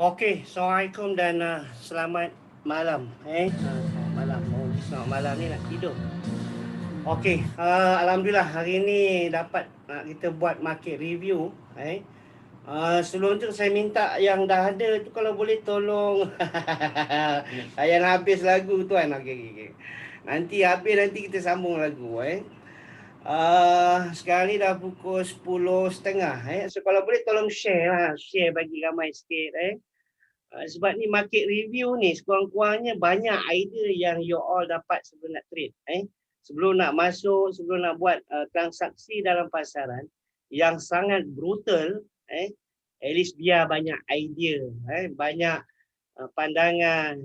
Okey, Assalamualaikum dan selamat malam. Selamat malam. Oh, selamat malam ni nak tidur. Okey, alhamdulillah hari ni dapat kita buat market review. Sebelum tu saya minta yang dah ada tu kalau boleh tolong layan habis lagu tuan. Okey, okey, okey. Nanti habis nanti kita sambung lagu. Sekarang ni dah pukul 10.30. So kalau boleh tolong share lah. Share bagi ramai sikit. Sebab ni market review ni sekurang-kurangnya banyak idea yang you all dapat sebelum nak trade. Sebelum nak masuk, sebelum nak buat transaksi dalam pasaran yang sangat brutal, at least biar banyak idea, banyak pandangan,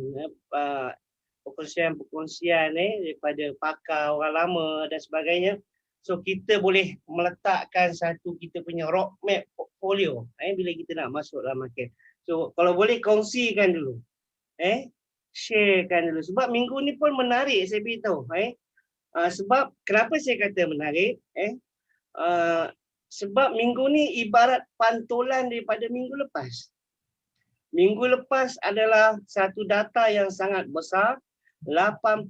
perkongsian-perkongsian daripada pakar orang lama dan sebagainya. So kita boleh meletakkan satu kita punya roadmap portfolio bila kita nak masuk dalam market. So kalau boleh kongsikan dulu. Sharekan dulu. Sebab minggu ni pun menarik saya beritahu. Sebab kenapa saya kata menarik? Sebab minggu ni ibarat pantulan daripada minggu lepas. Minggu lepas adalah satu data yang sangat besar. 80%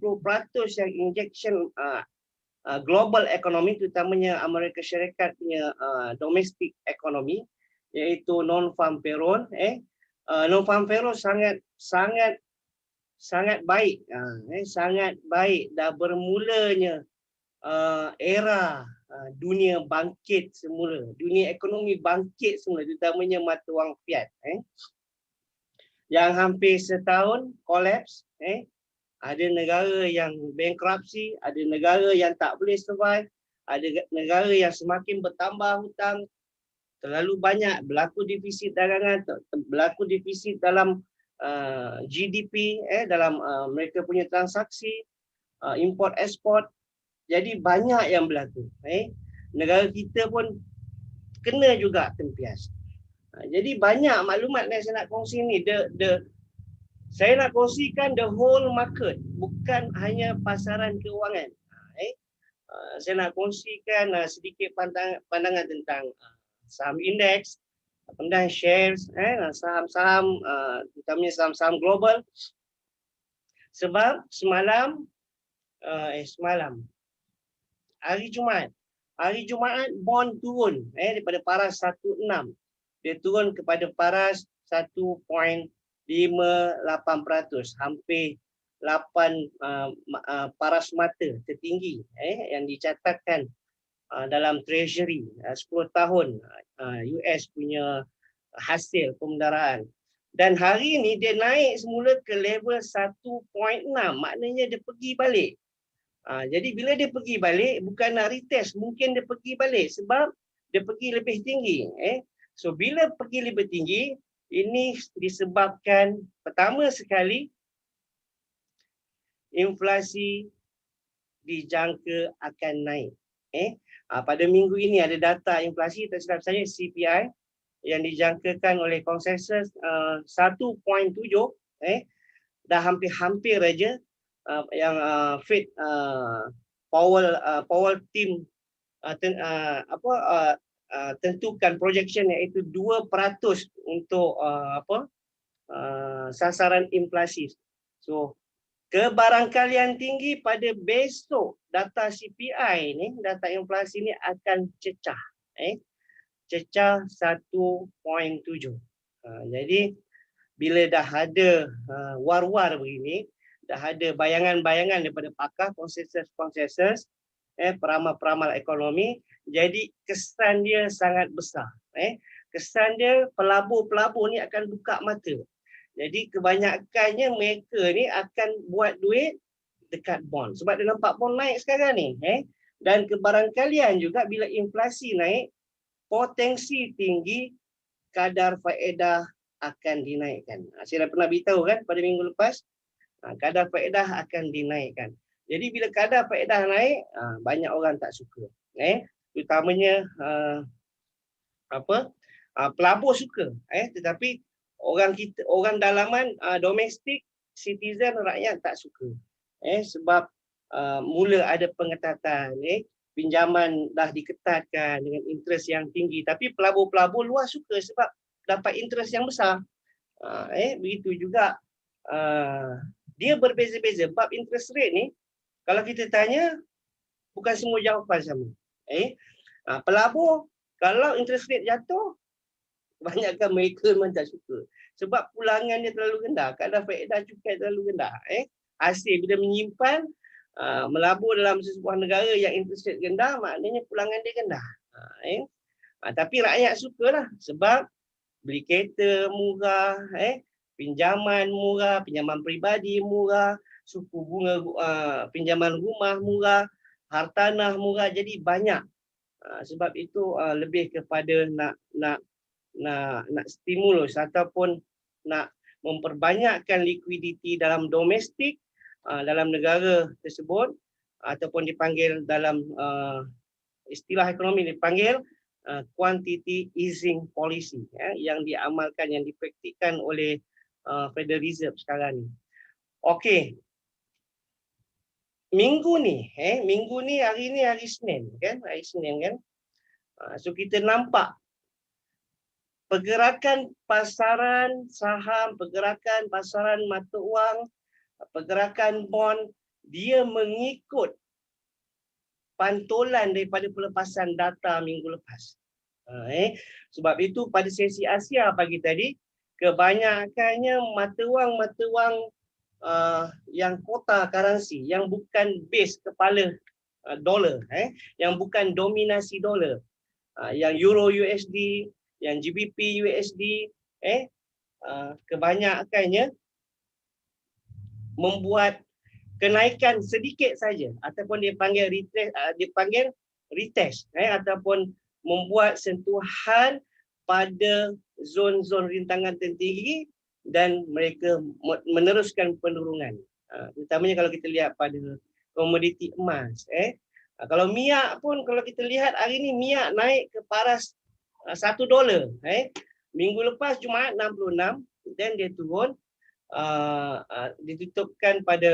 yang injection global economy, terutamanya Amerika Syarikat punya domestic economy, iaitu non-farm payroll. Non-farm payroll sangat baik. Sangat baik. Dah bermulanya era dunia bangkit semula. Dunia ekonomi bangkit semula, terutamanya mata wang fiat. Yang hampir setahun collapse. Ada negara yang bankruptcy, ada negara yang tak boleh survive, ada negara yang semakin bertambah hutang, terlalu banyak, berlaku defisit dagangan, berlaku defisit dalam GDP, dalam mereka punya transaksi, import export. Jadi banyak yang berlaku. Negara kita pun kena juga tempias. Jadi banyak maklumat yang saya nak kongsi ni. Saya nak kongsikan the whole market, bukan hanya pasaran keuangan. Saya nak kongsikan sedikit pandangan tentang saham indeks, pandangan shares, saham-saham, terutamanya saham-saham global. Sebab semalam, hari Jumaat bond turun daripada paras 16. Dia turun kepada paras 1.58%, hampir 8 paras mata tertinggi yang dicatatkan dalam treasury 10 tahun US punya hasil pembendaraan. Dan hari ini dia naik semula ke level 1.6, maknanya dia pergi balik. Jadi bila dia pergi balik, bukan nak retest, mungkin dia pergi balik sebab dia pergi lebih tinggi. So bila pergi lebih tinggi, ini disebabkan pertama sekali inflasi dijangka akan naik. Pada minggu ini ada data inflasi, tersilap saya CPI yang dijangkakan oleh konsensus 1.7, dah hampir aja yang Fed Powell team tentukan projection iaitu 2% untuk sasaran inflasi. So kebarangkalian tinggi pada besok data CPI ni, data inflasi ni akan cecah. Cecah 1.7. Jadi bila dah ada war-war begini, dah ada bayangan-bayangan daripada pakar, konsensus, peramal-peramal ekonomi, jadi kesan dia sangat besar. Kesan dia pelabur-pelabur ni akan buka mata. Jadi kebanyakannya mereka ni akan buat duit dekat bond. Sebab dia nampak bond naik sekarang ni. Dan kebarangkalian juga bila inflasi naik, potensi tinggi kadar faedah akan dinaikkan. Saya dah pernah beritahu kan pada minggu lepas, kadar faedah akan dinaikkan. Jadi bila kadar faedah naik, banyak orang tak suka. Terutamanya pelabur suka. Tetapi orang dalaman, domestik, citizen, rakyat tak suka. Sebab mula ada pengetatan, pinjaman dah diketatkan dengan interest yang tinggi. Tapi pelabur-pelabur luar suka sebab dapat interest yang besar. Begitu juga dia berbeza-beza. Bab interest rate ni, kalau kita tanya, bukan semua jawapan sama. Pelabur, kalau interest rate jatuh, kebanyakan mereka memang tak suka. Sebab pulangan dia terlalu rendah. Kadar faedah cukai terlalu rendah. Hasil bila menyimpan, melabur dalam sebuah negara yang interest rate rendah, maknanya pulangan dia rendah. Tapi rakyat sukalah sebab beli kereta murah, pinjaman murah, pinjaman peribadi murah, suku bunga pinjaman rumah murah, hartanah murah, jadi banyak. Sebab itu lebih kepada nak stimulus ataupun nak memperbanyakkan likuiditi dalam domestik dalam negara tersebut, ataupun dipanggil dalam istilah ekonomi dipanggil quantity easing policy, yang diamalkan, yang dipraktikkan oleh Federal Reserve sekarang ni. Okey. Minggu ni hari ni hari Senin kan? Hari Senin kan? So kita nampak pergerakan pasaran saham, pergerakan pasaran mata wang, pergerakan bond, dia mengikut pantulan daripada pelepasan data minggu lepas. Sebab itu pada sesi Asia pagi tadi, kebanyakannya mata wang yang kota currency, yang bukan base kepala dolar, yang bukan dominasi dolar, yang Euro USD, yang GBP USD, kebanyakannya membuat kenaikan sedikit saja, ataupun dipanggil retest, ataupun membuat sentuhan pada zon-zon rintangan tertinggi dan mereka meneruskan penurunan. Terutamanya kalau kita lihat pada komoditi emas. Kalau minyak pun, kalau kita lihat hari ini minyak naik ke paras $1. Minggu lepas Jumaat 66, dan dia turun, ditutupkan pada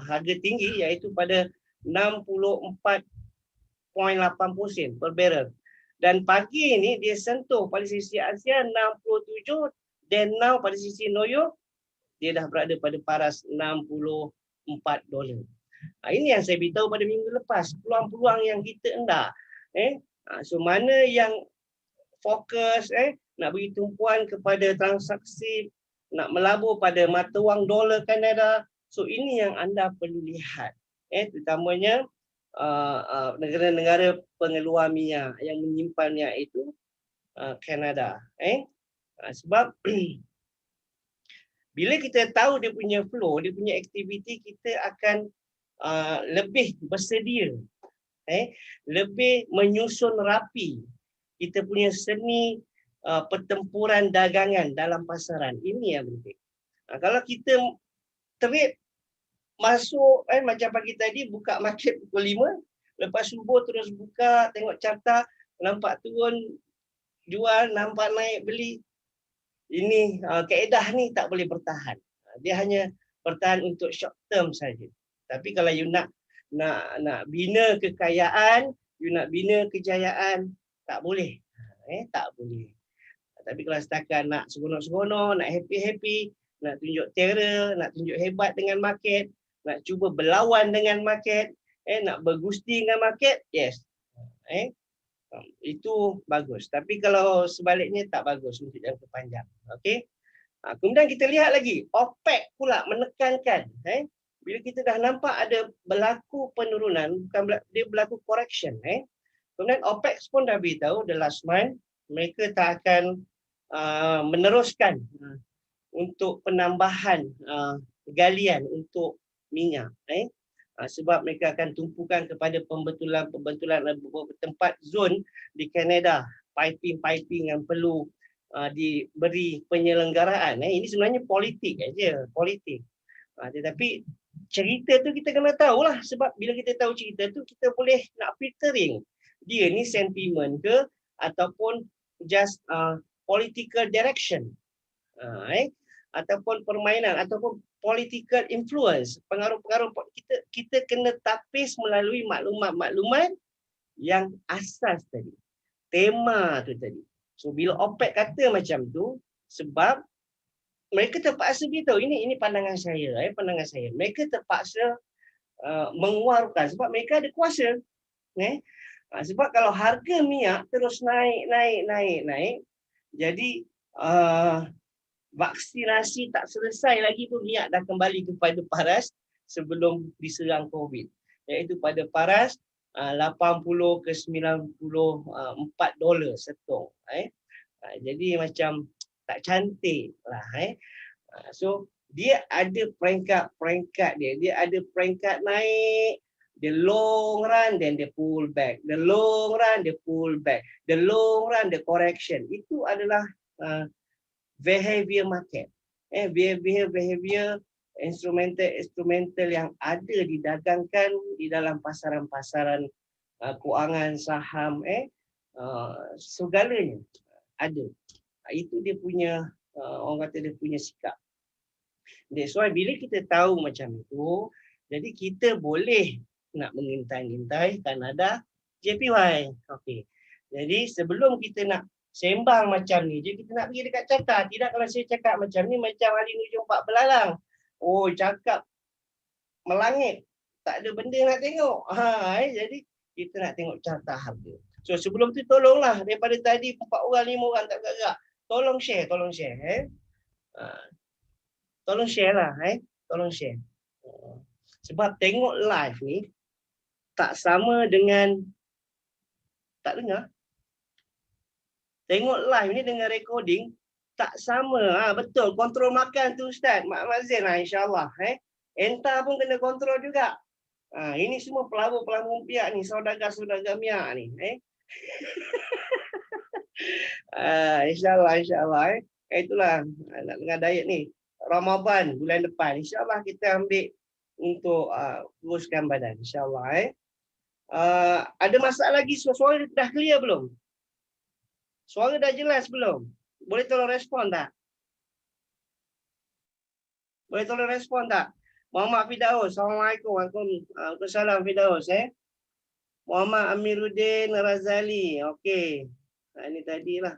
harga tinggi, iaitu pada 64.80 sen per barrel. Dan pagi ini dia sentuh pada sisi Asia 67, dan now pada sisi New York dia dah berada pada paras $64. Ini yang saya beritahu pada minggu lepas, peluang-peluang yang kita hendak. So mana yang fokus nak beri tumpuan kepada transaksi, nak melabur pada mata wang dolar Kanada. So ini yang anda perlu lihat, terutamanya negara-negara pengeluar minyak yang menyimpan minyak itu, Kanada. Sebab bila kita tahu dia punya flow, dia punya aktiviti, kita akan lebih bersedia, lebih menyusun rapi kita punya seni pertempuran dagangan dalam pasaran. Ini yang penting. Kalau kita trade masuk, macam pagi tadi buka market pukul 5, lepas subuh terus buka, tengok carta, nampak turun, jual, nampak naik, beli. Ini kaedah ni tak boleh bertahan. Dia hanya bertahan untuk short term saja. Tapi kalau you nak bina kekayaan, you nak bina kejayaan, tak boleh. Tak boleh. Tapi kalau setakat nak seronok-seronok, nak happy-happy, nak tunjuk terror, nak tunjuk hebat dengan market, nak cuba berlawan dengan market, nak bergusti dengan market, yes. Itu bagus. Tapi kalau sebaliknya tak bagus untuk jangka panjang. Okey. Kemudian kita lihat lagi, OPEC pula menekankan, bila kita dah nampak ada berlaku penurunan, bukan dia berlaku correction, kemudian OPEC pun dah beritahu the last month mereka tak akan meneruskan untuk penambahan galian untuk minyak, sebab mereka akan tumpukan kepada pembetulan beberapa tempat zon di Kanada, piping yang perlu diberi penyelenggaraan. Ini sebenarnya politik aja, politik. Tetapi cerita tu kita kena tahulah, sebab bila kita tahu cerita tu kita boleh nak filtering dia ni sentiment ke ataupun just political direction, ataupun permainan ataupun political influence, pengaruh-pengaruh. Kita kena tapis melalui maklumat-maklumat yang asas tadi, tema tu tadi. So bila OPEC kata macam tu, Sebab mereka terpaksa beritahu, ini pandangan saya, pandangan saya. Mereka terpaksa mengeluarkan sebab mereka ada kuasa. Sebab kalau harga minyak terus naik, jadi vaksinasi tak selesai lagi pun minyak dah kembali kepada paras sebelum diserang COVID. Iaitu pada paras 80 ke 94 dolar setong. Jadi macam tak cantik lah. So dia ada peringkat dia. Dia ada peringkat naik, the long run, then they pull back. The long run, they pull back. The long run, the correction. Itu adalah behavior market. Behavior instrumental yang ada didagangkan di dalam pasaran-pasaran kewangan, saham, segalanya ada. Itu dia punya, orang kata dia punya sikap. That's why bila kita tahu macam itu, jadi kita boleh nak mengintai-intai Kanada JPY. Okey. Jadi sebelum kita nak sembang macam ni, jadi kita nak pergi dekat carta. Tidak kalau saya cakap macam ni, macam Ali Nujum Pak Belalang. Oh, cakap melangit. Tak ada benda nak tengok. Jadi kita nak tengok carta harga. So sebelum tu tolonglah, daripada tadi 4 orang, 5 orang tak gerak. Tolong share. Tolong share lah. Tolong share. Sebab tengok live ni tak sama dengan tak dengar. Tengok live ni dengan recording tak sama. Betul, kontrol makan tu Ustaz. Mak Mazin lah insyaAllah. Entah pun kena kontrol juga. Ini semua pelabur-pelabur pihak ni, saudagar-saudagar minyak ni. InsyaAllah. Itulah nak dengar diet ni. Ramadan bulan depan. InsyaAllah kita ambil untuk kuruskan badan. InsyaAllah. Ada masalah lagi? Suara dah clear belum? Suara dah jelas belum? Boleh tolong respon tak? Muhammad Firdaus. Assalamualaikum. Waalaikumsalam Firdaus. Muhammad Amiruddin Razali. Okey. Ini tadilah.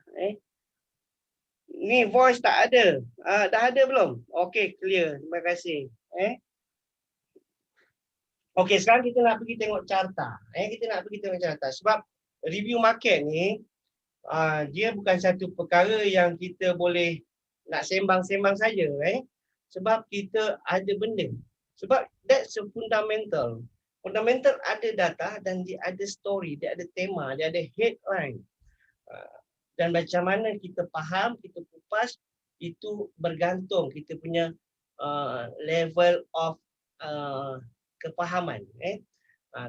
Ni voice tak ada. Dah ada belum? Okey, clear. Terima kasih. Okey, sekarang kita nak pergi tengok carta. Sebab review market ni dia bukan satu perkara yang kita boleh nak sembang-sembang saja. Sebab kita ada benda. Sebab that's a fundamental. Fundamental ada data dan dia ada story, dia ada tema, dia ada headline. Dan macam mana kita faham, kita kupas, itu bergantung kita punya level of kepahaman.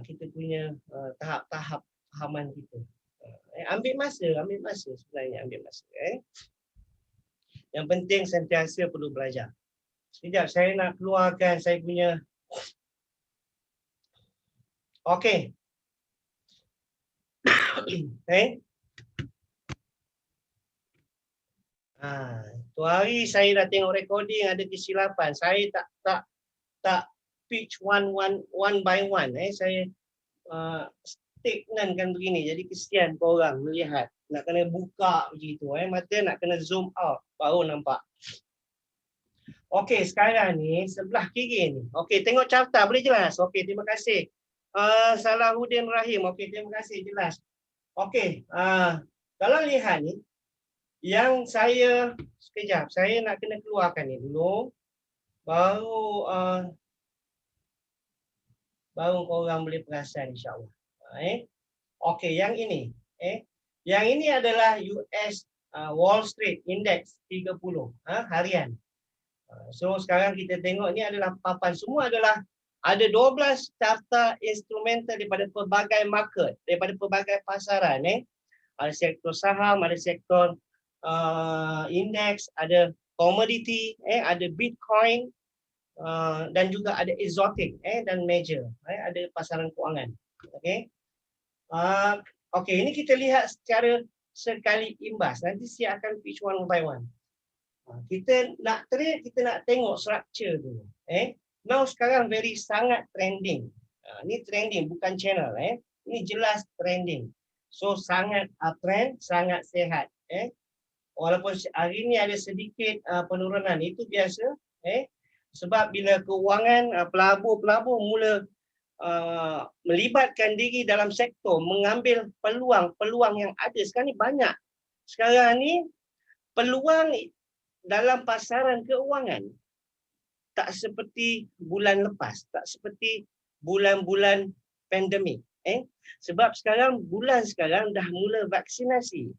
Kita punya tahap-tahap fahaman kita. Ambil masa sebenarnya. Yang penting sentiasa perlu belajar. Sekejap, saya nak keluarkan saya punya. Okey. Tu hari saya dah tengok recording ada kesilapan. Saya tak pitch one by one. Saya stagnant begini. Jadi kesian korang melihat. Nak kena buka begitu. Mata nak kena zoom out baru nampak. Okey, sekarang ni sebelah kiri ni. Okey, tengok carta boleh jelas? Okey, terima kasih. Salahuddin Rahim. Okey, terima kasih jelas. Okey, kalau lihat ni yang saya sekejap, saya nak kena keluarkan ni dulu. Baru korang boleh perasan insya-Allah. Okey, yang ini. Yang ini adalah US Wall Street Index 30 harian. So sekarang kita tengok ni adalah papan, semua adalah ada 12 carta instrumental daripada pelbagai market, daripada pelbagai pasaran. Ada sektor saham, ada sektor indeks, ada commodity, ada Bitcoin, dan juga ada exotic dan major, ada pasaran kewangan. Okey, ini kita lihat secara sekali imbas. Nanti saya akan pitch one by one. Kita nak trade, kita nak tengok structure dulu. Now sekarang sangat trending. Ini trending bukan channel. Ini jelas trending. So sangat uptrend, sangat sehat. walaupun hari ini ada sedikit penurunan, itu biasa. Sebab bila keuangan pelabur-pelabur mula melibatkan diri dalam sektor, mengambil peluang-peluang yang ada. Sekarang ni banyak. Sekarang ni peluang dalam pasaran keuangan tak seperti bulan lepas, tak seperti bulan-bulan pandemik. Sebab bulan sekarang dah mula vaksinasi.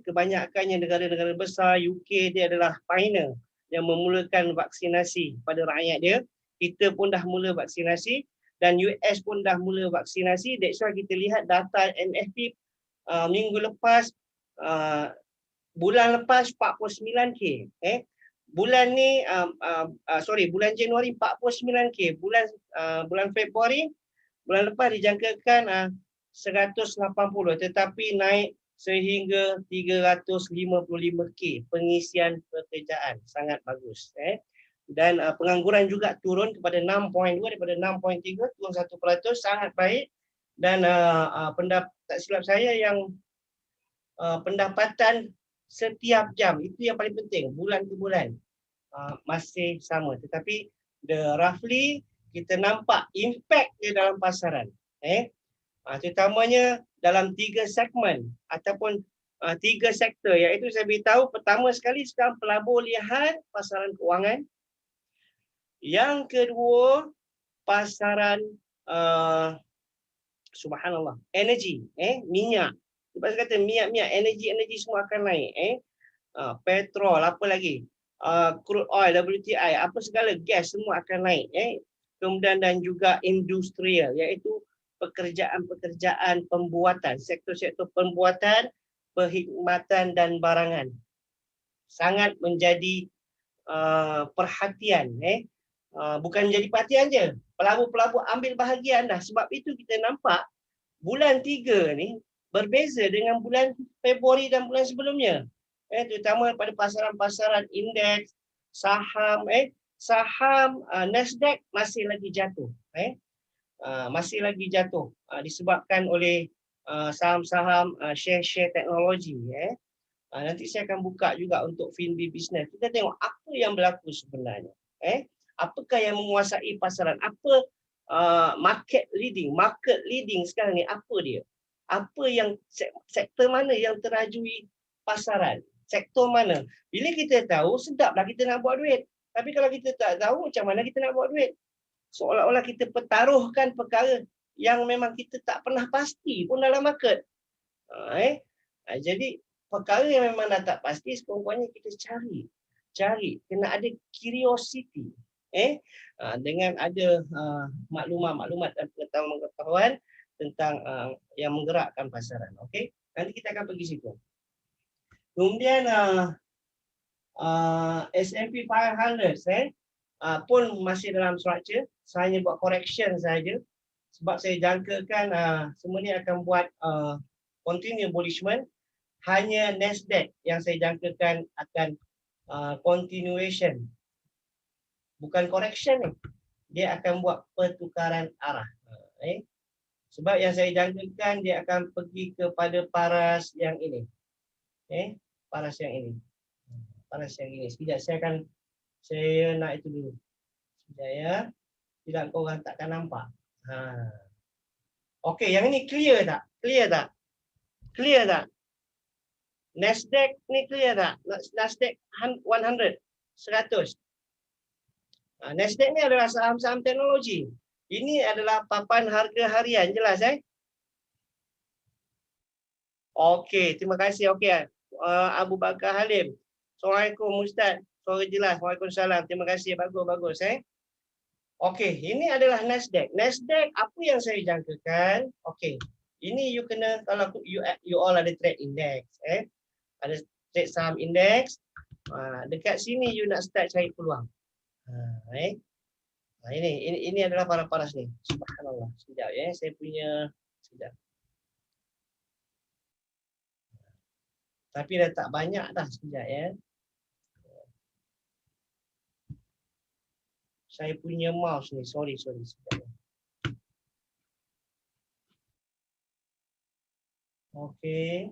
Kebanyakannya negara-negara besar, UK dia adalah pioneer yang memulakan vaksinasi pada rakyat dia. Kita pun dah mula vaksinasi dan US pun dah mula vaksinasi. That's why kita lihat data NFP minggu lepas, bulan lepas 49K. Bulan ni bulan Januari 49K, bulan Februari bulan lepas dijangkakan 180, tetapi naik sehingga 355K pengisian pekerjaan. Sangat bagus. Dan pengangguran juga turun kepada 6.2 daripada 6.3, turun 1%, sangat baik. Dan tak silap saya yang pendapatan setiap jam, itu yang paling penting, bulan ke bulan masih sama. Tetapi roughly kita nampak impact dia dalam pasaran. Terutamanya dalam 3 segmen ataupun 3 sektor, iaitu saya beritahu pertama sekali sekarang pelabur lihat pasaran keuangan. Yang kedua, pasaran subhanallah, energi, minyak. Sebab saya kata minyak, energi semua akan naik. Petrol, apa lagi? Crude oil, WTI, apa segala gas semua akan naik. Kemudian dan juga industrial, iaitu pekerjaan-pekerjaan pembuatan, sektor-sektor pembuatan, perkhidmatan dan barangan. Sangat menjadi perhatian. Bukan menjadi perhatian je, pelabur-pelabur ambil bahagian dah. Sebab itu kita nampak bulan 3 ni berbeza dengan bulan Februari dan bulan sebelumnya. Terutama pada pasaran-pasaran indeks, saham, saham Nasdaq masih lagi jatuh. Masih lagi jatuh disebabkan oleh saham-saham share-share teknologi. Nanti saya akan buka juga untuk FinB Business. Kita tengok apa yang berlaku sebenarnya. Apakah yang menguasai pasaran? Apa market leading sekarang ni, apa dia? Apa yang sektor mana yang terajui pasaran? Sektor mana? Bila kita tahu, sedaplah kita nak buat duit. Tapi kalau kita tak tahu, macam mana kita nak buat duit? Seolah-olah kita pertaruhkan perkara yang memang kita tak pernah pasti pun dalam market. Jadi perkara yang memang dah tak pasti, sekurang-kurangnya kita cari. Kena ada curiosity. Dengan ada maklumat-maklumat dan pengetahuan tentang yang menggerakkan pasaran. Okey, nanti kita akan pergi situ. Kemudian S&P 500 pun masih dalam structure. Saya hanya buat correction saja sebab saya jangkakan semua ni akan buat continue bullishment. Hanya Nasdaq yang saya jangkakan akan continuation, bukan correction ni. Dia akan buat pertukaran arah. Sebab yang saya jangkakan dia akan pergi kepada paras yang ini. Paras yang ini. Sekejap saya nak itu dulu. Sekejap ya. Tidak korang takkan nampak. Okey, yang ini clear tak? Clear tak? Nasdaq ni clear tak? Nasdaq 100. Nasdaq ni adalah saham-saham teknologi. Ini adalah papan harga harian, jelas Okey, terima kasih. Okey, Abu Bakar Halim. Assalamualaikum Ustaz. Suara jelas. Waalaikumsalam. Terima kasih. Bagus. Okey, ini adalah Nasdaq. Nasdaq apa yang saya jangkakan? Okey. Ini you kena, kalau you all ada trade index, ada trade saham index. Dekat sini you nak start cari peluang. Ini adalah paras ni. Subhanallah. Sekejap ya, saya punya sekejap. Tapi dah tak banyak dah, sekejap ya. Saya punya mouse ni, sorry sekejap. Okey.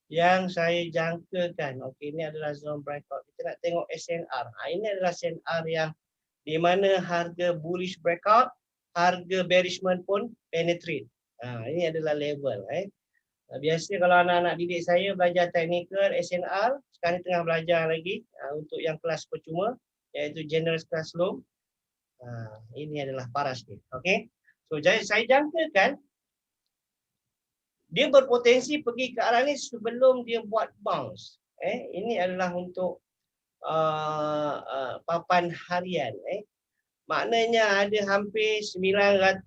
yang saya jangkakan. Okey, ini adalah zone breakout. Kita nak tengok SNR. Ini adalah SNR yang di mana harga bullish breakout, harga bearishment pun penetrate. Ini adalah level. Biasa kalau anak-anak didik saya belajar technical SNR, sekarang tengah belajar lagi untuk yang kelas percuma, iaitu general classroom. Ini adalah paras dia. Okey. So saya jangkakan dia berpotensi pergi ke arah ni sebelum dia buat bounce. Ini adalah untuk papan harian. Maknanya ada hampir 921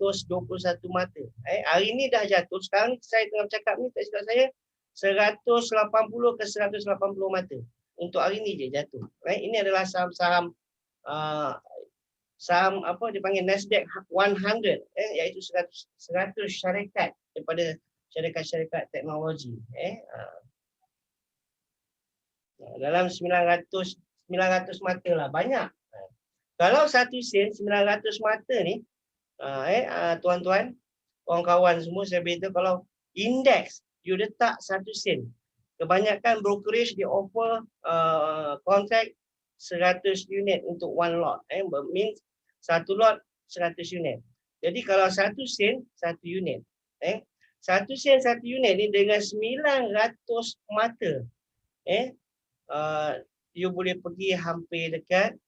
mata. Hari ni dah jatuh. Sekarang saya tengah bercakap ni, tak silap saya 180 ke 180 mata. Untuk hari ni je jatuh. Ini adalah saham-saham saham apa dia panggil Nasdaq 100, iaitu 100 syarikat daripada syarikat-syarikat teknologi. Dalam 900 mata lah, banyak. Kalau 1 sen 900 mata ni, tuan-tuan, kawan-kawan semua, saya beritahu kalau indeks you letak 1 sen, kebanyakan brokerage dia offer kontrak 100 unit untuk one lot. Means satu lot 100 unit. Jadi kalau 1 sen 1 unit. 1 sen 1 unit ni dengan 900 mata. You boleh pergi hampir dekat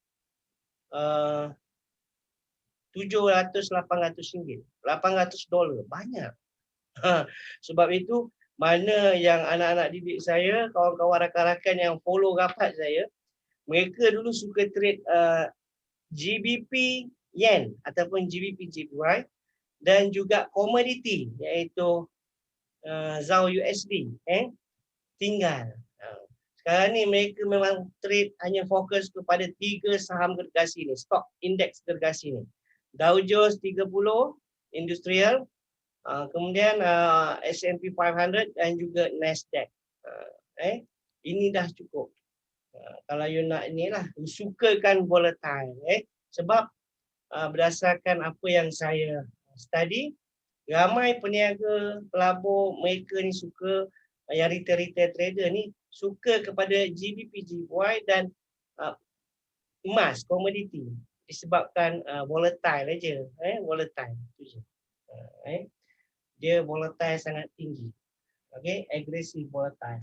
700-800 ringgit. $800. Banyak. Sebab itu, mana yang anak-anak didik saya, kawan-kawan rakan-rakan yang follow rapat saya, mereka dulu suka trade GBP Yen ataupun GBP JPY dan juga komoditi iaitu ZAR USD. Tinggal. Sekarang ni mereka memang trade hanya fokus kepada 3 saham gergasi ni, stock indeks gergasi ni. Dow Jones 30, Industrial, kemudian S&P 500 dan juga Nasdaq. Ini dah cukup. Kalau you nak inilah, sukakan volatile. Sebab berdasarkan apa yang saya study, ramai peniaga, pelabur, mereka ni suka, yang retail trader ni suka kepada GBP, JPY dan emas, komoditi. Disebabkan volatile aja, volatile. Dia volatile sangat tinggi. Okey, aggressive volatile.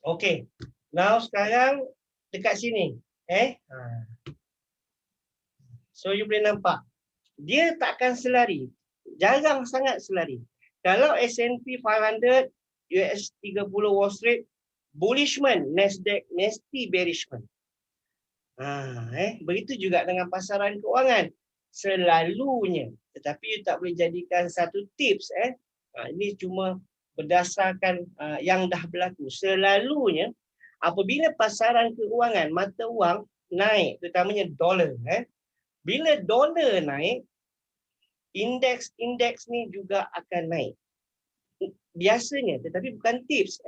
Okey. Now sekarang dekat sini, So you boleh nampak, dia takkan selari. Jarang sangat selari. Kalau S&P 500, US 30 Wall Street, bullishment, Nasdaq mesti bearishment. Begitu juga dengan pasaran keuangan. Selalunya. Tetapi you tak boleh jadikan satu tips. Ini cuma berdasarkan yang dah berlaku. Selalunya, apabila pasaran keuangan, mata wang naik, terutamanya dolar. Bila dolar naik, indeks ni juga akan naik. Biasanya, tetapi bukan tips.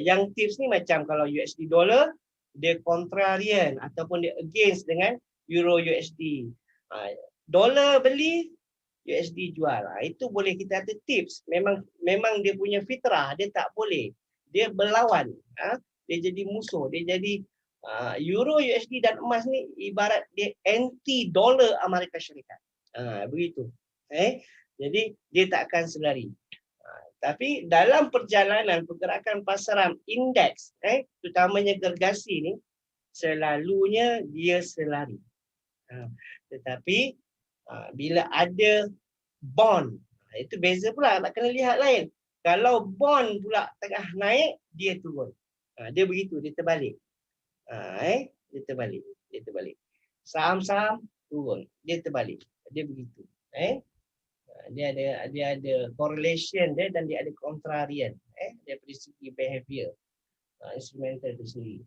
Yang tips ni macam kalau USD dollar, dia contrarian ataupun dia against dengan Euro USD. Dolar beli, USD jual. Itu boleh kita kata tips. Memang dia punya fitrah, dia tak boleh. Dia berlawan. Dia jadi musuh. Dia jadi Euro USD dan emas ni ibarat dia anti dolar Amerika Syarikat. Begitu. Jadi dia tak akan selari. Tapi dalam perjalanan pergerakan pasaran indeks, terutamanya gergasi ni, selalunya dia selari. Tetapi bila ada bond, itu beza pula, nak kena lihat lain. Kalau bond pula tengah naik, dia turun. Dia begitu, dia terbalik. Dia terbalik. Saham-saham turun, dia terbalik. Dia begitu. Dia ada correlation dia dan dia ada contrarian daripada segi behavior instrumental itu sendiri.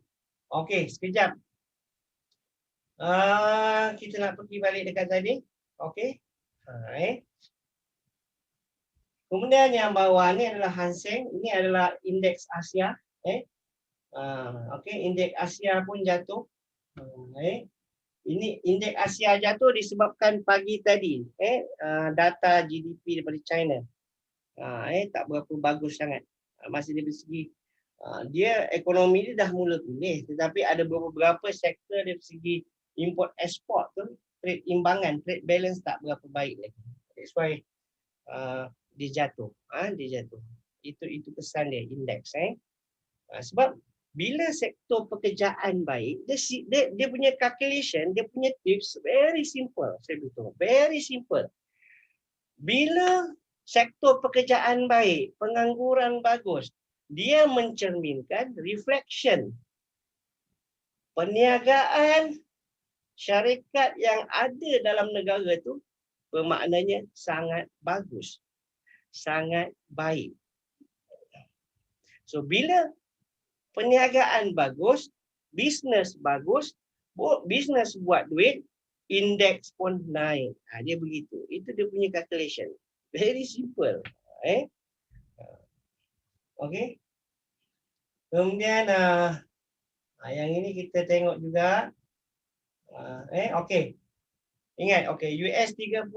Okey, sekejap. Kita nak pergi balik dekat tadi. Okey. Kemudian yang bawah ni adalah Hang Seng. Ini adalah indeks Asia. Okey, indeks Asia pun jatuh. Ini indeks Asia jatuh disebabkan pagi tadi data GDP daripada China tak berapa bagus sangat. Masih dari segi dia ekonomi dia dah mula pulih, tetapi ada beberapa sektor dari segi import ekspor tu trade imbangan, trade balance tak berapa baik lagi. That's why dia jatuh. Dia jatuh. Itu kesan dia indeks. Sebab bila sektor pekerjaan baik, dia punya calculation, dia punya tips very simple. Saya beritahu, very simple. Bila sektor pekerjaan baik, pengangguran bagus, dia mencerminkan reflection perniagaan syarikat yang ada dalam negara tu bermaknanya sangat bagus, sangat baik. So bila perniagaan bagus, bisnes bagus, bisnes buat duit, indeks pun naik. Dia begitu. Itu dia punya calculation. Very simple. Okay. Kemudian yang ini kita tengok juga. Okay. Ingat, okay, US 30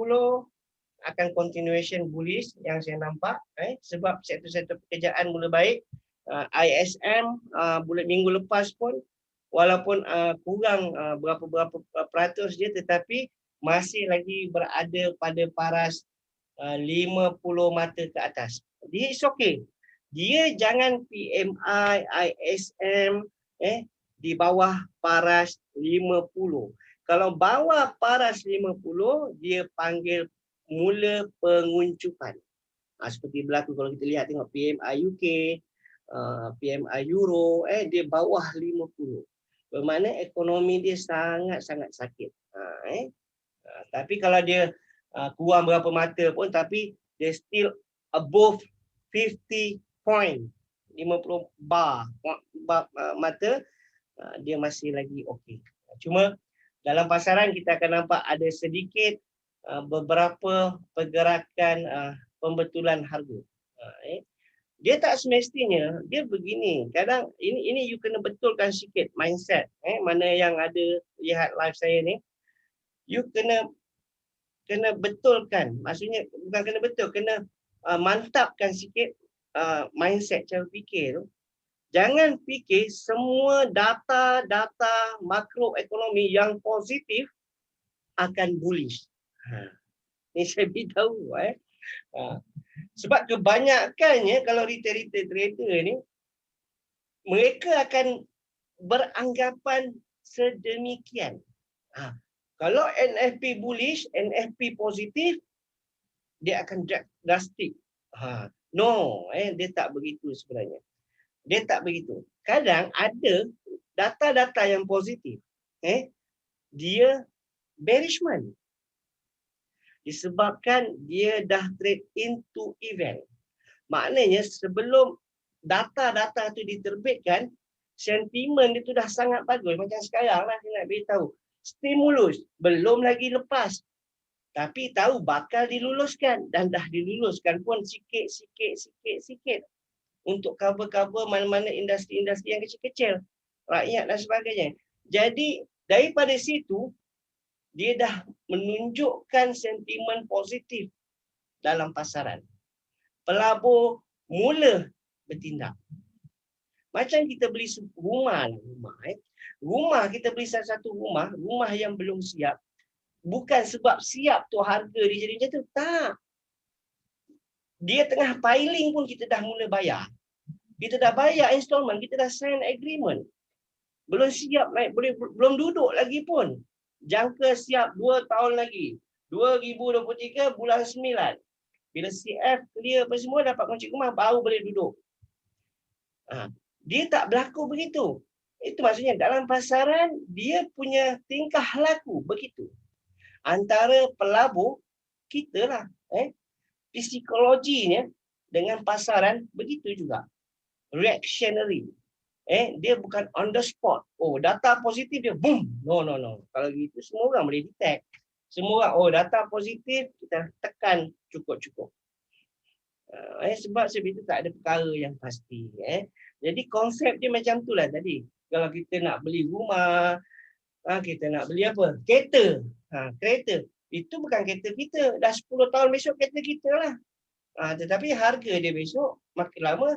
akan continuation bullish yang saya nampak. Sebab sektor-sektor pekerjaan mula baik. ISM bulan minggu lepas pun walaupun kurang berapa peratus dia, tetapi masih lagi berada pada paras 50 mata ke atas. Dia is okay. Dia jangan PMI, ISM di bawah paras 50. Kalau bawah paras 50, dia panggil mula penguncupan. Seperti berlaku kalau kita lihat tengok PMI UK, PMI Euro, dia bawah 50. Bermakna ekonomi dia sangat-sangat sakit. Tapi kalau dia kurang berapa mata pun, tapi dia still above 50 point, 50 bar mata, dia masih lagi okey. Cuma dalam pasaran kita akan nampak ada sedikit beberapa pergerakan pembetulan harga. Dia tak semestinya dia begini. Kadang ini you kena betulkan sikit mindset. Mana yang ada lihat live saya ni, you kena betulkan. Maksudnya bukan kena betul, kena mantapkan sikit mindset cara fikir tu. Jangan fikir semua data-data makroekonomi yang positif akan bullish. Ini saya beritahu. Sebab kebanyakannya kalau retail trader ni, mereka akan beranggapan sedemikian. Kalau NFP bullish, NFP positif, dia akan drastik. No, dia tak begitu sebenarnya. Dia tak begitu. Kadang ada data-data yang positif, dia bearishment. Disebabkan dia dah trade into event. Maknanya sebelum data-data tu diterbitkan, sentimen itu dah sangat bagus. Macam sekarang lah saya nak beritahu. Stimulus belum lagi lepas. Tapi tahu bakal diluluskan. Dan dah diluluskan pun sikit. Untuk cover-cover mana-mana industri-industri yang kecil-kecil. Rakyat dan sebagainya. Jadi daripada situ, dia dah menunjukkan sentimen positif dalam pasaran. Pelabur mula bertindak. Macam kita beli rumah. Rumah kita beli satu rumah yang belum siap. Bukan sebab siap tu harga dia jadi macam tu. Tak. Dia tengah piling pun kita dah mula bayar. Kita dah bayar installment, kita dah sign agreement. Belum siap naik, belum duduk lagi pun. Jangka siap 2 tahun lagi. 2023 bulan 9. Bila CF clear apa semua, dapat kunci rumah, baru boleh duduk. Dia tak berlaku begitu. Itu maksudnya dalam pasaran, dia punya tingkah laku begitu. Antara pelabur, kita lah. Psikologinya dengan pasaran, begitu juga. Reactionary. Dia bukan on the spot. Data positif dia boom. No. Kalau gitu semua orang boleh detect. Semua orang, data positif, kita tekan cukup-cukup. Sebab itu tak ada perkara yang pasti. Jadi konsep dia macam tu lah tadi. Kalau kita nak beli rumah, kita nak beli apa? Kereta. Kereta. Itu bukan kereta kita. Dah 10 tahun besok kereta kita lah. Tetapi harga dia besok makin lama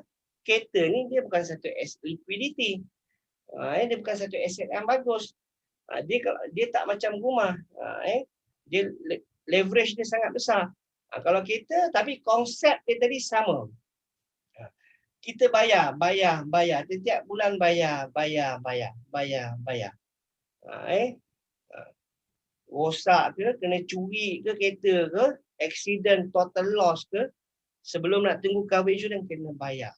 kereta ni dia bukan satu liquidity. Dia bukan satu aset yang bagus. Dia tak macam rumah. Dia leverage dia sangat besar. Kalau kereta, tapi konsep dia tadi sama. Kita bayar. Setiap bulan bayar. Rosak ke, kena curi ke kereta ke, accident, total loss ke, sebelum nak tunggu cover insurance kena bayar.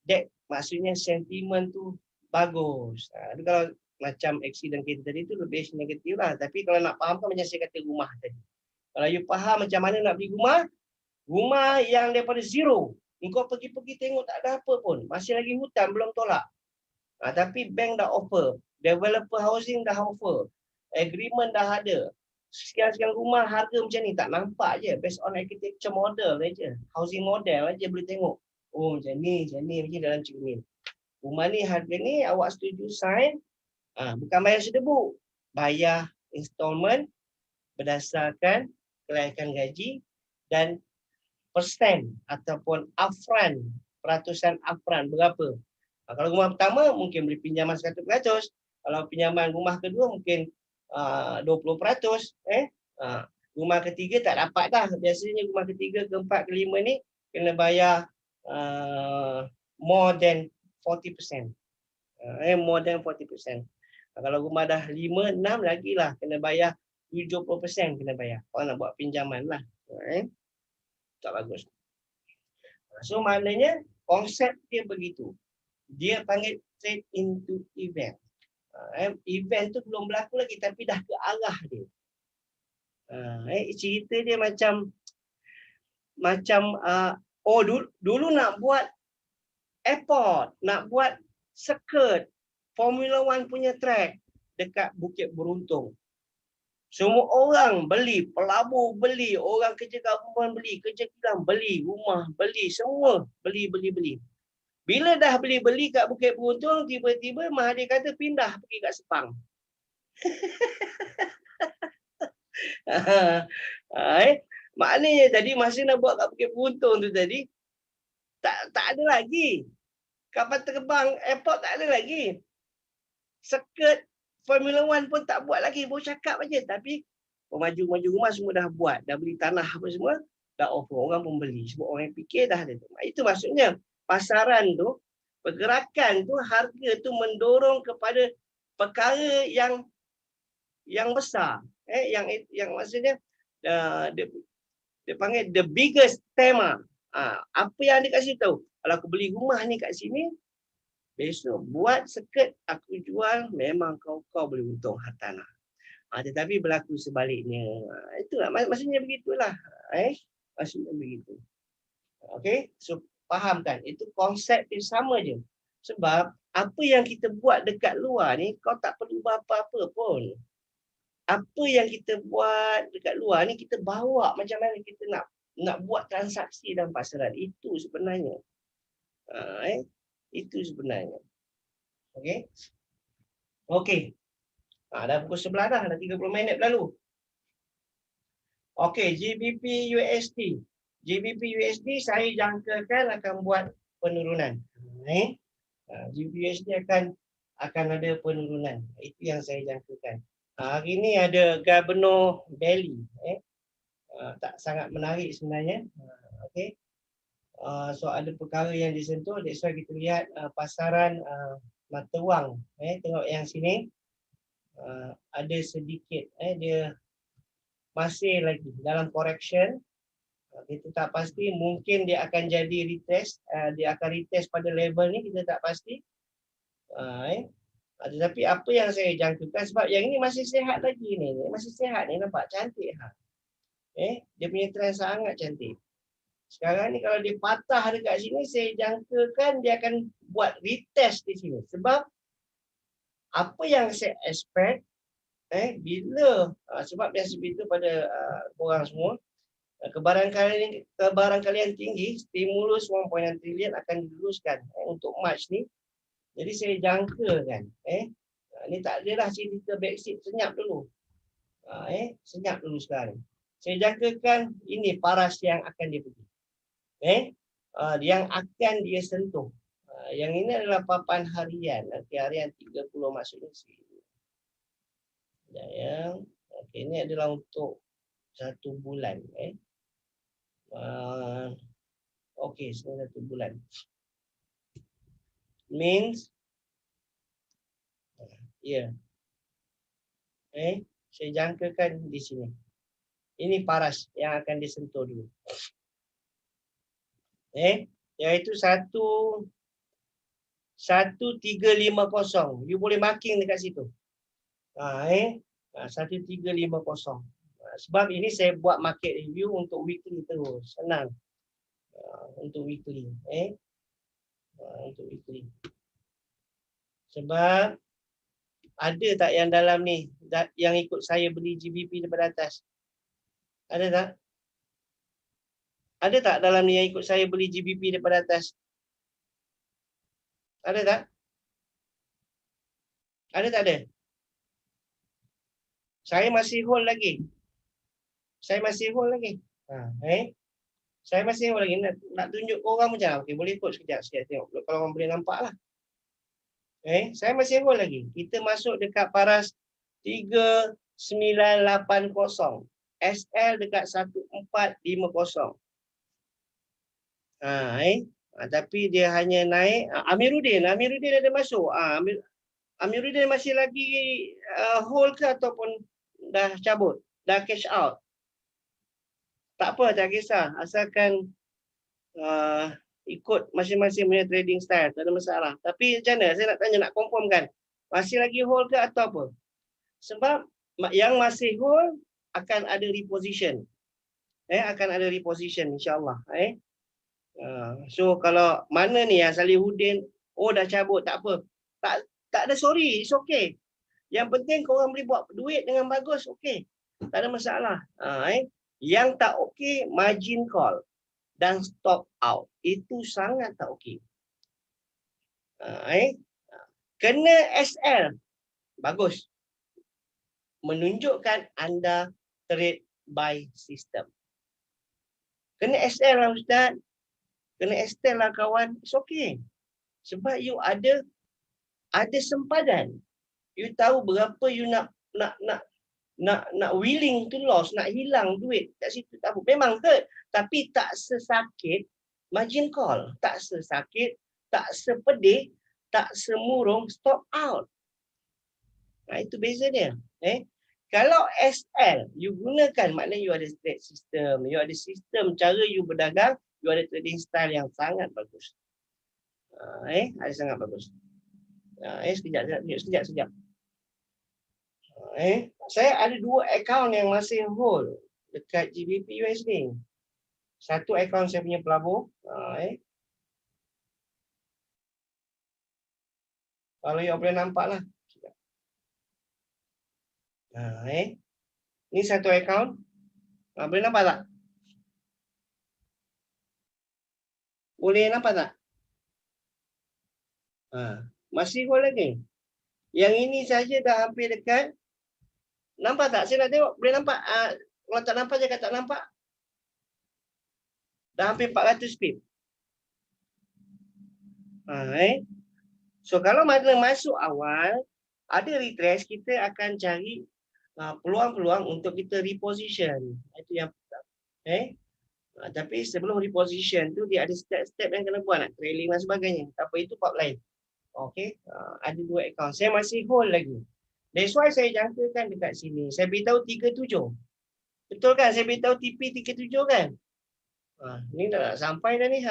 That maksudnya sentimen tu bagus. Tapi kalau macam accident kereta tadi tu lebih negatif lah. Tapi kalau nak faham macam saya kata rumah tadi. Kalau you faham macam mana nak beli rumah yang daripada zero. Engkau pergi-pergi tengok tak ada apa pun. Masih lagi hutan belum tolak. Tapi bank dah offer. Developer housing dah offer. Agreement dah ada. Sekian-sekian rumah harga macam ni tak nampak je. Based on architecture model je. Housing model je boleh tengok. Oh macam ni dalam cermin. Rumah ni harga ni awak setuju sign. Bukan bayar sedebuk. Bayar installment berdasarkan kelaikan gaji dan persen ataupun upfront, peratusan upfront berapa. Kalau rumah pertama mungkin boleh pinjaman 100%. Kalau pinjaman rumah kedua mungkin 20%. Rumah ketiga tak dapat dah. Biasanya rumah ketiga, keempat, kelima ni kena bayar more than 40%. More than 40%. Kalau rumah dah 5, 6 lagi lah kena bayar 70% kena bayar. Kalau nak buat pinjaman lah. Tak bagus. So maknanya konsep dia begitu. Dia panggil trade into event. Event tu belum berlaku lagi tapi dah ke arah dia. Cerita dia macam dulu nak buat airport, nak buat circuit Formula 1 punya track dekat Bukit Beruntung. Semua orang beli, pelabur beli, orang kerja gabungan beli, kerja kilang beli, rumah beli, semua beli. Bila dah beli kat Bukit Beruntung, tiba-tiba Mahathir kata pindah pergi kat Sepang. Maknanya tadi masa nak buat kat Bukit Beruntung tu tadi, tak ada lagi. Kapal terbang airport tak ada lagi. Circuit Formula 1 pun tak buat lagi, baru cakap aja. Tapi pemaju rumah semua dah buat, dah beli tanah apa semua, dah offer, orang pun beli. Sebab orang yang fikir dah ada. Itu maksudnya pasaran tu, pergerakan tu, harga tu mendorong kepada perkara yang besar. Yang maksudnya dia panggil the biggest tema. Apa yang dia kasi tahu? Kalau aku beli rumah ni kat sini, besok buat seket aku jual, memang kau boleh untung hartanah. Tetapi berlaku sebaliknya. Itulah maksudnya begitulah. Maksudnya begitu. Okey, so faham kan? Itu konsep dia sama je. Sebab apa yang kita buat dekat luar ni kau tak perlu buat apa-apa pun. Apa yang kita buat dekat luar ni kita bawa macam mana kita nak buat transaksi dalam pasaran. Itu sebenarnya. Itu sebenarnya. Okey. Dah pukul 11 dah 30 minit berlalu. Okey, GBP USD. GBP USD saya jangkakan akan buat penurunan. GBP USD akan ada penurunan. Itu yang saya jangkakan. Hari ni ada Governor Belly. Tak sangat menarik sebenarnya. Okey. So ada perkara yang disentuh, that's why kita lihat pasaran mata wang. Tengok yang sini ada sedikit dia masih lagi dalam correction. Kita tak pasti, mungkin dia akan jadi retest, dia akan retest pada level ni, kita tak pasti. Tetapi apa yang saya jangkakan, sebab yang ini masih sihat lagi ni, masih sihat ni, nampak cantik. Dia punya trend sangat cantik. Sekarang ni kalau dia patah dekat sini, saya jangkakan dia akan buat retest di sini. Sebab apa yang saya expect, bila, sebab biasa begitu pada korang semua, kebarangkalian tinggi, stimulus 1.6 trilion akan diluluskan untuk March ni. Jadi saya jangkakan, ni tak adalah cerita Brexit, senyap dulu. Senyap dulu sekarang. Saya jangkakan ini paras yang akan dia pergi. Yang akan dia sentuh. Yang ini adalah papan harian. Okey, harian 30 maksudnya sini. Ya. Okey, ini adalah untuk 1 bulan. Okey, 1 bulan. Means ya. Saya jangkakan di sini. Ini paras yang akan disentuh dulu. Iaitu 1350. You boleh marking dekat situ. 1350. Sebab ini saya buat market review untuk weekly terus. Senang. Untuk weekly. Untuk weekly. Sebab ada tak yang dalam ni yang ikut saya beli GBP daripada atas? Ada tak? Ada tak dalam ni yang ikut saya beli GBP daripada atas? Ada tak? Ada tak ada? Saya masih hold lagi. Saya masih hold lagi. Saya masih hold lagi. Nak tunjuk korang macam. Okey, boleh ikut sekejap tengok. Kalau orang boleh nampak lah. Saya masih hold lagi. Kita masuk dekat paras 3980. SL dekat 1450. Tapi dia hanya naik. Amiruddin ada masuk. Amiruddin masih lagi hold ke ataupun dah cabut, dah cash out? Tak apa, tak kisah. Asalkan ikut masing-masing punya trading style, tak ada masalah. Tapi macam mana? Saya nak tanya, nak confirm kan? Masih lagi hold ke atau apa? Sebab yang masih hold akan ada reposition. Akan ada reposition insya-Allah. So kalau mana ni yang Salihuddin dah cabut, tak apa. Tak ada sorry, it's okay. Yang penting korang boleh buat duit dengan bagus, okey. Tak ada masalah. Yang tak okey, margin call dan stop out. Itu sangat tak okey. Kena SL. Bagus. Menunjukkan anda trade by system. Kena SL lah Ustaz. Kena SL lah kawan. It's okay. Sebab you ada sempadan. You tahu berapa you nak willing to loss, nak hilang duit kat situ. Tak apa. Memang hurt, tapi tak sesakit margin call, tak sesakit, tak sepedih, tak semurung stop out. Itu beza dia. Kalau SL you gunakan, maknanya you ada trade system, you ada sistem cara you berdagang, you ada trading style yang sangat bagus. Ada sangat bagus. Sekejap. Saya ada 2 akaun yang masih hold dekat GBP USD. Satu akaun saya punya pelabur. Kalau you boleh nampak lah. Ini satu akaun. Boleh nampak tak? Boleh nampak tak? Masih hold lagi. Yang ini saja dah hampir dekat. Nampak tak? Saya nak tengok. Boleh nampak? Kalau tak nampak, jangan tak nampak. Dah hampir 400 pip. So, kalau mana masuk awal, ada retrace, kita akan cari peluang-peluang untuk kita reposition. Itu yang pertama. Tapi sebelum reposition tu, dia ada step-step yang kena buat. Nak trailing dan sebagainya. Apa itu part lain. Okey. Ada 2 akaun. Saya masih hold lagi. That's why saya jangkakan dekat sini. Saya beritahu 37. Betul kan? Saya beritahu TP 37 kan? Ni dah nak sampai dah ni.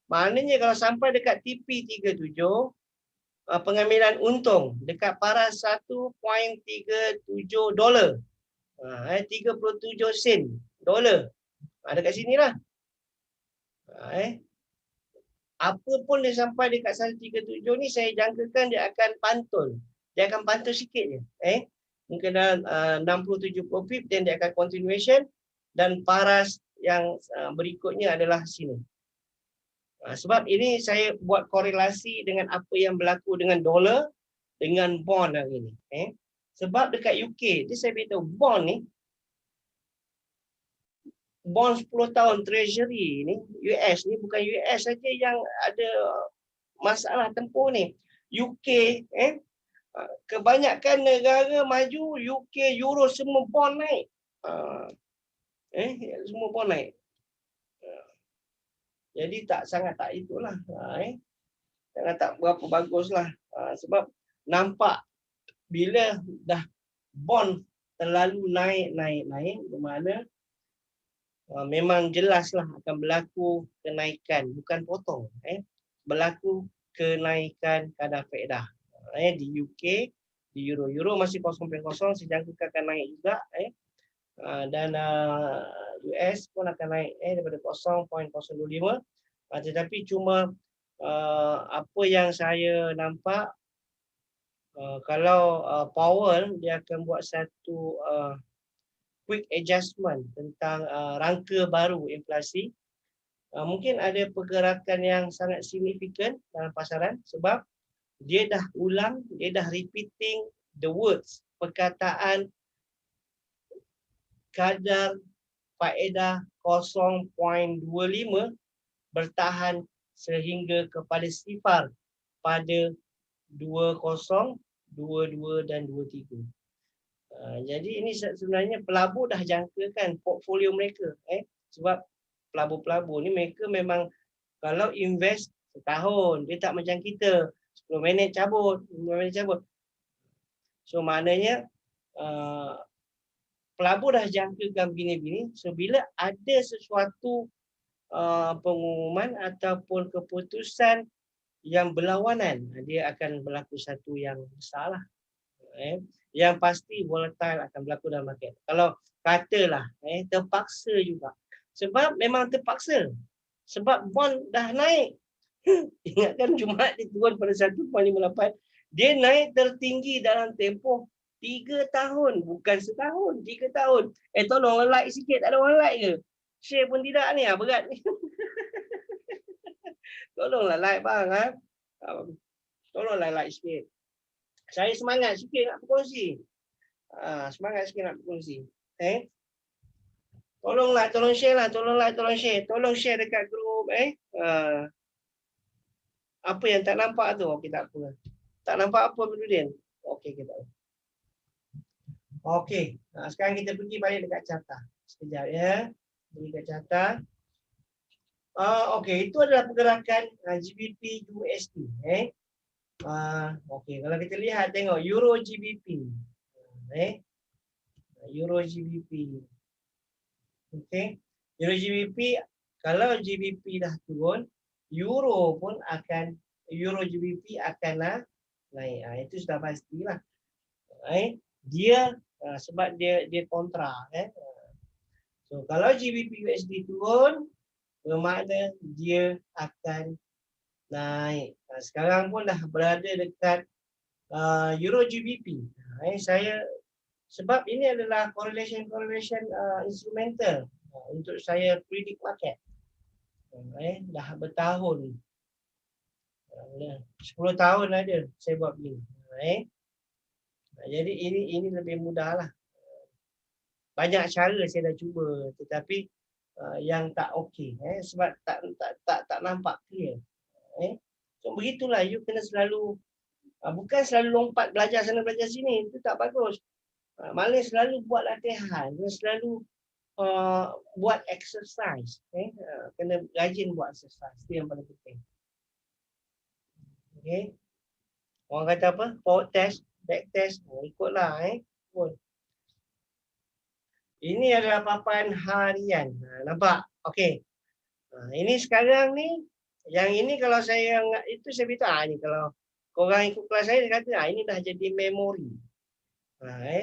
Maknanya kalau sampai dekat TP 37, pengambilan untung dekat paras 1.37 dolar. 37 sen dolar. Dekat sinilah. Apa pun dia sampai dekat 137 ni, saya jangkakan dia akan pantul. Dia akan pantul sikit je. Mungkin dalam 60-70 pip, dan dia akan continuation. Dan paras yang berikutnya adalah sini. Sebab ini saya buat korelasi dengan apa yang berlaku dengan dolar, dengan bond hari ini. Sebab dekat UK, dia saya beritahu bond ni, bond 10 tahun treasury ni, US ni, bukan US saja yang ada masalah tempur ni. UK, kebanyakan negara maju, UK, Euro semua bond naik. Semua bond naik. Jadi sangat tak itulah. Sangat tak berapa baguslah. Sebab nampak bila dah bond terlalu naik, bermakna memang jelaslah akan berlaku kenaikan, bukan potong. Berlaku kenaikan kadar faedah. Di UK, di Euro masih 0.0, sejangka akan naik juga. Dan US pun akan naik daripada 0.025. Tetapi cuma apa yang saya nampak, kalau Powell dia akan buat satu quick adjustment tentang rangka baru inflasi, mungkin ada pergerakan yang sangat signifikan dalam pasaran sebab dia dah ulang, dia dah repeating the words, perkataan kadar faedah 0.25 bertahan sehingga kepada sifar pada 20, 22 dan 23. Jadi ini sebenarnya pelabur dah jangkakan portfolio mereka. Sebab pelabur-pelabur ni mereka memang kalau invest setahun, dia tak macam kita 10 minit cabut, 15 minit cabut. So maknanya pelabur dah jangkakan begini-begini. So bila ada sesuatu pengumuman ataupun keputusan yang berlawanan, dia akan berlaku satu yang besar lah. Yang pasti volatile akan berlaku dalam market. Kalau katalah terpaksa juga. Sebab memang terpaksa. Sebab bond dah naik. Ingatkan Jumaat dia turun pada 1.58. Dia naik tertinggi dalam tempoh 3 tahun. Bukan setahun, 3 tahun. Tolong like sikit. Tak ada orang like ke? Share pun tidak ni. Berat ni. Tolonglah like bang. Tolonglah like sikit. Saya semangat sikit nak berkongsi. Semangat sikit nak berkongsi. Tolonglah, tolong share lah. Tolong like, tolong share. Tolong share dekat grup. Apa yang tak nampak tu? Okey, tak apa. Tak nampak apa, Abduludin? Okey, kita. Okey. Sekarang kita pergi balik dekat carta. Sekejap ya. Pergi dekat carta. Okey, itu adalah pergerakan GBP USD. Okey, kalau kita lihat tengok Euro GBP. Euro GBP. Okey. Euro GBP, kalau GBP dah turun, Euro pun akan, Euro GBP akan naik. Itu sudah pastilah. Dia sebab dia kontra. So kalau GBP USD turun, bermakna dia akan naik. Sekarang pun dah berada dekat Euro GBP. Saya sebab ini adalah correlation instrumental untuk saya predict market. Dah bertahun. 10 tahun ada saya buat begini. Jadi ini lebih mudahlah. Banyak cara saya dah cuba tetapi yang tak okey sebab tak nampak clear. So begitulah, you kena selalu bukan selalu lompat belajar sana belajar sini, itu tak bagus. Malah selalu buat latihan, selalu buat exercise. Kena rajin buat exercise, itu yang paling penting. Okay. Orang kata apa? Forward test, back test, ikutlah. Ini adalah paparan harian. Nampak? Okey. Ini sekarang ni, yang ini kalau saya itu saya beritahu ni kalau korang ikut kelas saya, dia kata ini dah jadi memori.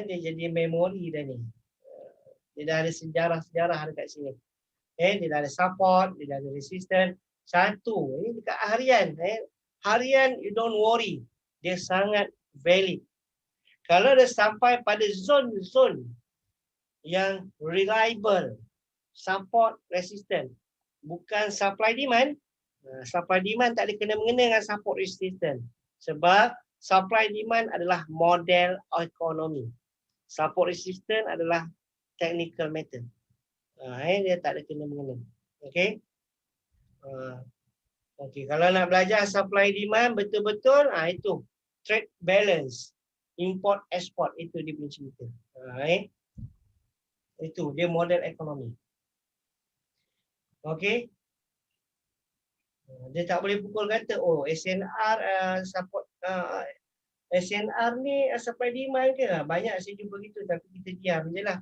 Dia jadi memori dah ni. Dia dah ada sejarah-sejarah dekat sini. Dia dah ada support, dia dah ada resistance. Satu, ini dekat harian. Harian, you don't worry. Dia sangat valid. Kalau dia sampai pada zone-zone yang reliable, support, resistance. Bukan supply demand. Supply demand tak ada kena-mengena dengan support resistance. Sebab supply demand adalah model ekonomi. Support resistance adalah technical method. Dia tak ada kena-mengena. Okey. Okey, kalau nak belajar supply demand betul-betul, itu trade balance, import export itu dia punya cerita. Itu dia model ekonomi. Okey. Dia tak boleh pukul kata, oh SNR support SNR ni supply demand ke? Banyak saya jumpa gitu tapi kita diam je lah.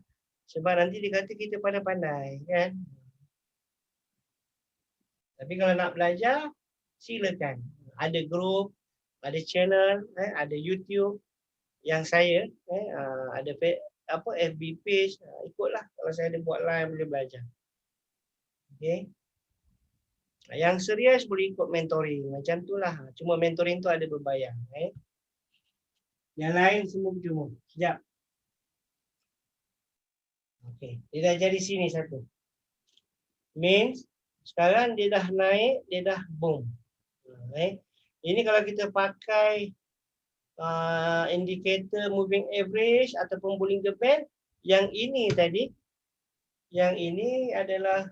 Sebab nanti dia kata kita pandai-pandai kan. Tapi kalau nak belajar, silakan. Ada group, ada channel, ada YouTube yang saya ada FB page, ikutlah kalau saya ada buat live boleh belajar. Okey. Yang serius boleh ikut mentoring. Macam tu lah. Cuma mentoring tu ada berbayar. Yang lain semua percuma. Sekejap. Okey. Dia dah jadi sini satu. Means sekarang dia dah naik, dia dah boom. Ini kalau kita pakai indikator moving average ataupun Bollinger Band, yang ini tadi, yang ini adalah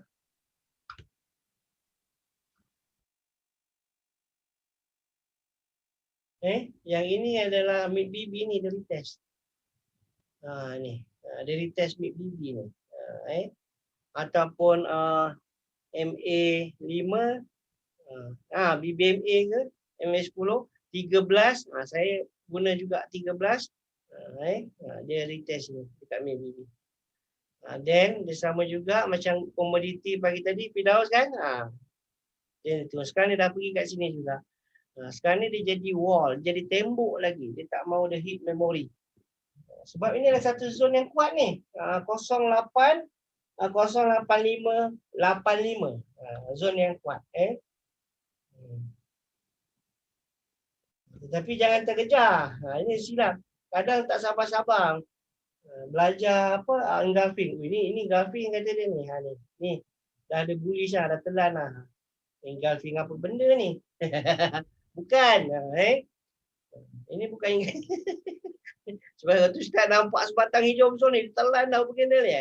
yang ini adalah mid-BB ni dari test. Ni, dari test mid-BB ni. Ataupun MA5, BBMA ke, MA10, 13, saya guna juga 13. Dia retest ni dekat mid-BB. Then dia sama juga macam komoditi pagi tadi Firdaus kan. Dia tu sekarang dia dah pergi kat sini juga. Sekarang ni dia jadi wall, jadi tembok lagi. Dia tak mau dia hit memory. Sebab ini adalah satu zon yang kuat ni. 08 085 85. Zon yang kuat. Tetapi jangan terkejar. Ini silap. Kadang tak sabar-sabar. Belajar apa engulfing. Ini engulfing kata dia ni. Ni dah ada bullish dah, dah telan lah. Engulfing apa benda ni? Bukan. Ini bukan sebab tu start nampak sebatang hijau besar ni telan dah begini ni.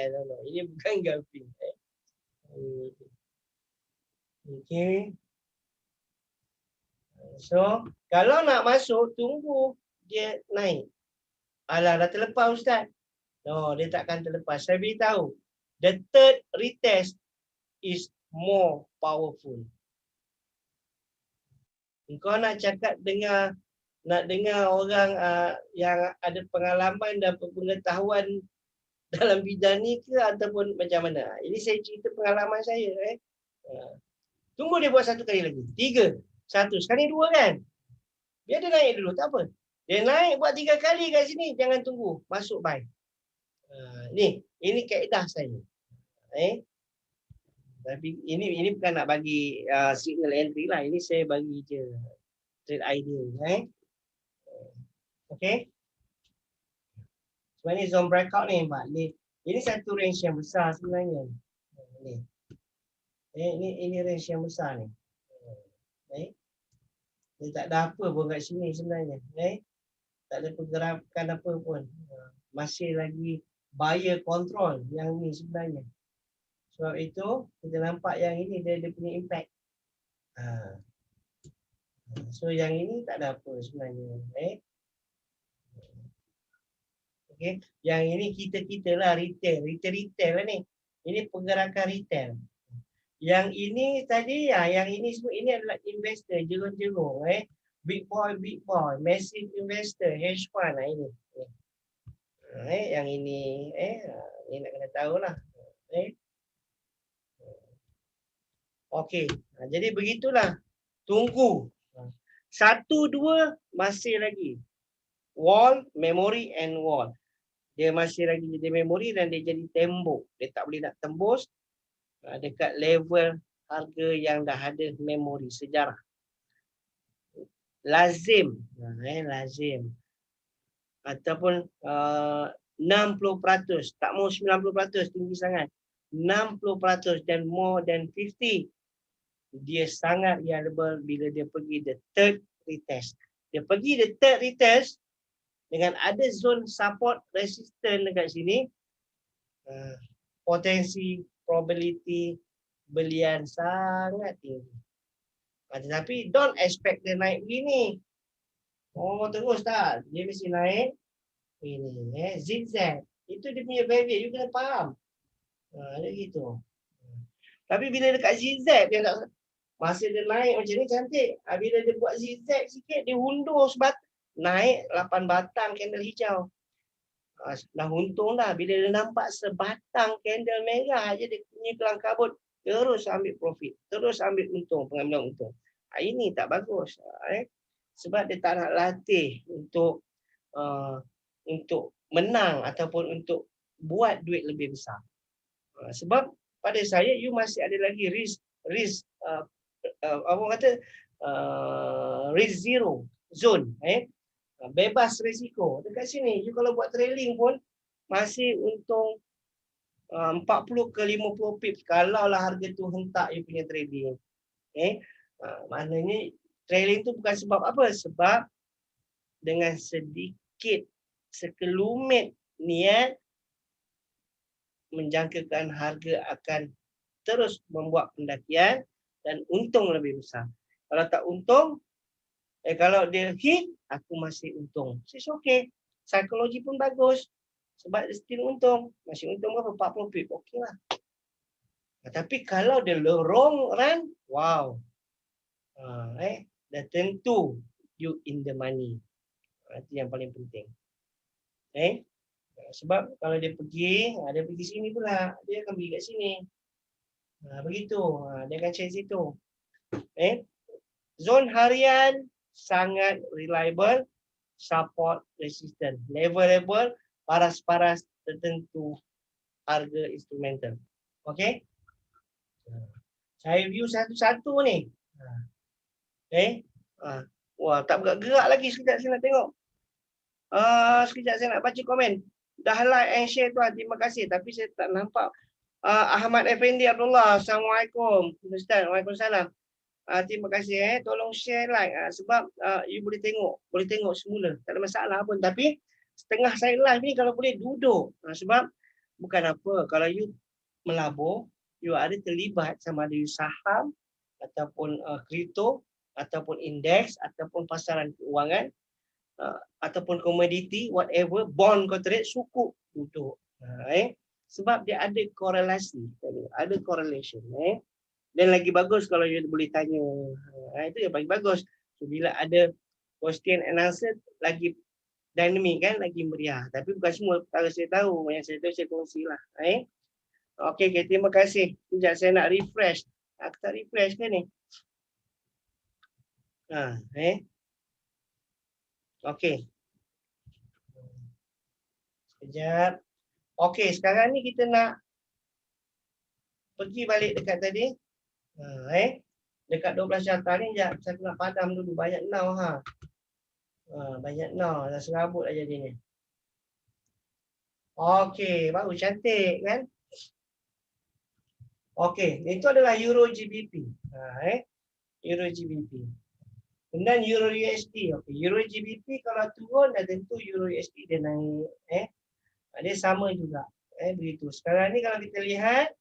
Ini bukan engulfing. Okey. So, kalau nak masuk tunggu dia naik. Alah dah terlepas ustaz. No, dia takkan terlepas. Saya beritahu. The third retest is more powerful. Kau nak cakap nak dengar orang yang ada pengalaman dan pengetahuan dalam bidang ni ke ataupun macam mana? Ini saya cerita pengalaman saya. Tunggu dia buat satu kali lagi. 3, 1. Sekarang ni 2 kan? Biar dia naik dulu, tak apa. Dia naik buat 3 kali kat sini, jangan tunggu. Masuk buy. Ini kaedah saya. Tapi ini bukan nak bagi signal entry lah. Ini saya bagi je trade idea. Okay. Sebab ni zone breakout ni, Pak. Ini satu range yang besar sebenarnya. Ini range yang besar ni. Dia tak ada apa pun kat sini sebenarnya. Tak ada pergerakan apa pun. Masih lagi buyer control yang ni sebenarnya. Sebab itu kita nampak yang ini dia punya impact. So yang ini tak ada apa sebenarnya. Okay. Yang ini kita lah retail lah ni. Ini pergerakan retail. Yang ini tadi yang ini semua ini adalah investor jerung-jerung big boy, massive investor, hedge fund ini. Yang ini ini nak kena tahulah. Okey. Jadi begitulah. Tunggu. 1 2 masih lagi. Wall, memory and wall. Dia masih lagi jadi memory dan dia jadi tembok. Dia tak boleh nak tembus dekat level harga yang dah ada memori sejarah. Lazim. Lazim. Ataupun 60%. Tak mau 90% tinggi sangat. 60% dan more than 50. Dia sangat reliable bila dia pergi the third retest. Dia pergi the third retest dengan ada zone support resistance dekat sini. Potensi probability belian sangat tinggi. Tetapi don't expect dia naik begini. Oh, terus tak? Dia mesti naik ini, zigzag. Itu dia punya value, you kena faham. Dia gitu. Tapi bila dekat zigzag, dia tak, masa dia naik macam ni cantik. Bila dia buat zigzag sikit, dia hundur naik 8 batang candle hijau. Dah untung dah. Bila dia nampak sebatang candle merah aja dia punya kelang kabut, terus ambil profit, terus ambil untung, pengambilan untung. Ini tak bagus. Sebab dia tak nak latih untuk menang ataupun untuk buat duit lebih besar. Sebab pada saya you masih ada lagi risk apa kata risk zero zone, bebas risiko. Dekat sini you kalau buat trailing pun masih untung 40 ke 50 pips kalau lah harga tu hentak you punya trading. Maknanya trailing tu bukan sebab apa? Sebab dengan sedikit sekelumit niat menjangkakan harga akan terus membuat pendakian dan untung lebih besar. Kalau tak untung, kalau dia hit, aku masih untung. It's okay. Psikologi pun bagus. Sebab dia still untung. Masih untung berapa? 40 pip. Okey lah. Tapi kalau dia wrong run, wow. Dah tentu you in the money. Itu yang paling penting. Sebab kalau dia pergi sini pula, dia akan pergi kat sini. Begitu, dia akan cari situ. Zone harian sangat reliable, support resistance, level-level paras-paras tertentu harga instrumental. Okey? Saya view satu-satu ni. Wah, tak bergerak lagi. Sekejap saya nak tengok. Sekejap saya nak baca komen. Dah like and share tuan, terima kasih. Tapi saya tak nampak. Ahmad Effendi Abdullah, Assalamualaikum. Ustaz, Waalaikumsalam. Terima kasih. Tolong share like. Sebab you boleh tengok semula. Tak ada masalah pun. Tapi setengah saya live ni kalau boleh duduk. Sebab bukan apa. Kalau you melabur, you ada terlibat sama ada you saham, ataupun kripto, ataupun indeks, ataupun pasaran keuangan, ataupun komoditi, whatever, bond kau trade, cukup duduk. Sebab dia ada korelasi, ada correlation. Dan lagi bagus kalau you boleh tanya. Itu yang paling bagus. So, bila ada question and answer, lagi dynamic kan, lagi meriah. Tapi bukan semua perkara saya tahu. Yang saya tahu saya kongsilah. Okey, terima kasih. Sekejap saya nak refresh. Aku tak refresh kan ni? Okey. Sekejap. Okey, sekarang ni kita nak pergi balik dekat tadi. Dekat 12 carta ni, sekejap. Saya nak padam dulu. Banyak now. Banyak now. Dah serabut lah jadinya. Okey, baru cantik kan? Okey, itu adalah Euro GBP. Euro GBP. Kemudian Euro USD. Okey, Euro GBP kalau turun dah tentu Euro USD dia naik. Dia sama juga. Begitu. Sekarang ni kalau kita lihat,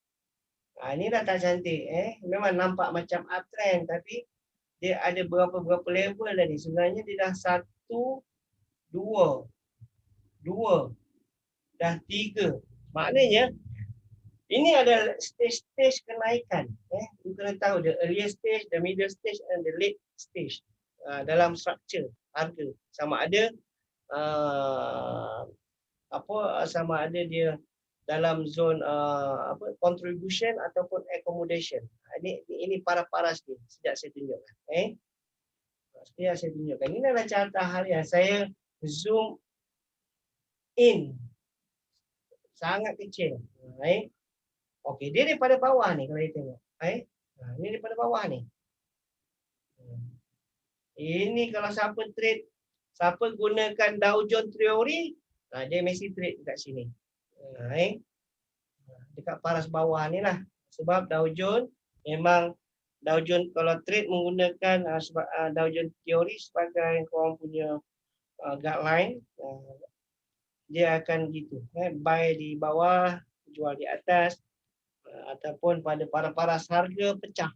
ini dah tak cantik. Memang nampak macam uptrend tapi dia ada berapa level tadi. Sebenarnya dia dah 1, 2, dah 3. Maknanya ini adalah stage kenaikan. You kena tahu the earlier stage, the middle stage and the late stage dalam structure harga. Sama ada sama ada dia dalam zone contribution ataupun accommodation. Ini paras-paras ni. Sekejap saya tunjukkan. Sekejap saya tunjukkan. Ini adalah carta harian. Saya zoom in. Sangat kecil. Okey, dia daripada bawah ni kalau kita tengok. Ini daripada bawah ni. Ini kalau siapa trade, siapa gunakan Dow Jones Theory, dia mesti trade dekat sini. Dekat paras bawah ni lah. Sebab Dow Jones memang kalau trade menggunakan Dow Jones Theory sebagai korang punya guideline, dia akan gitu. Buy di bawah, jual di atas, ataupun pada paras harga pecah.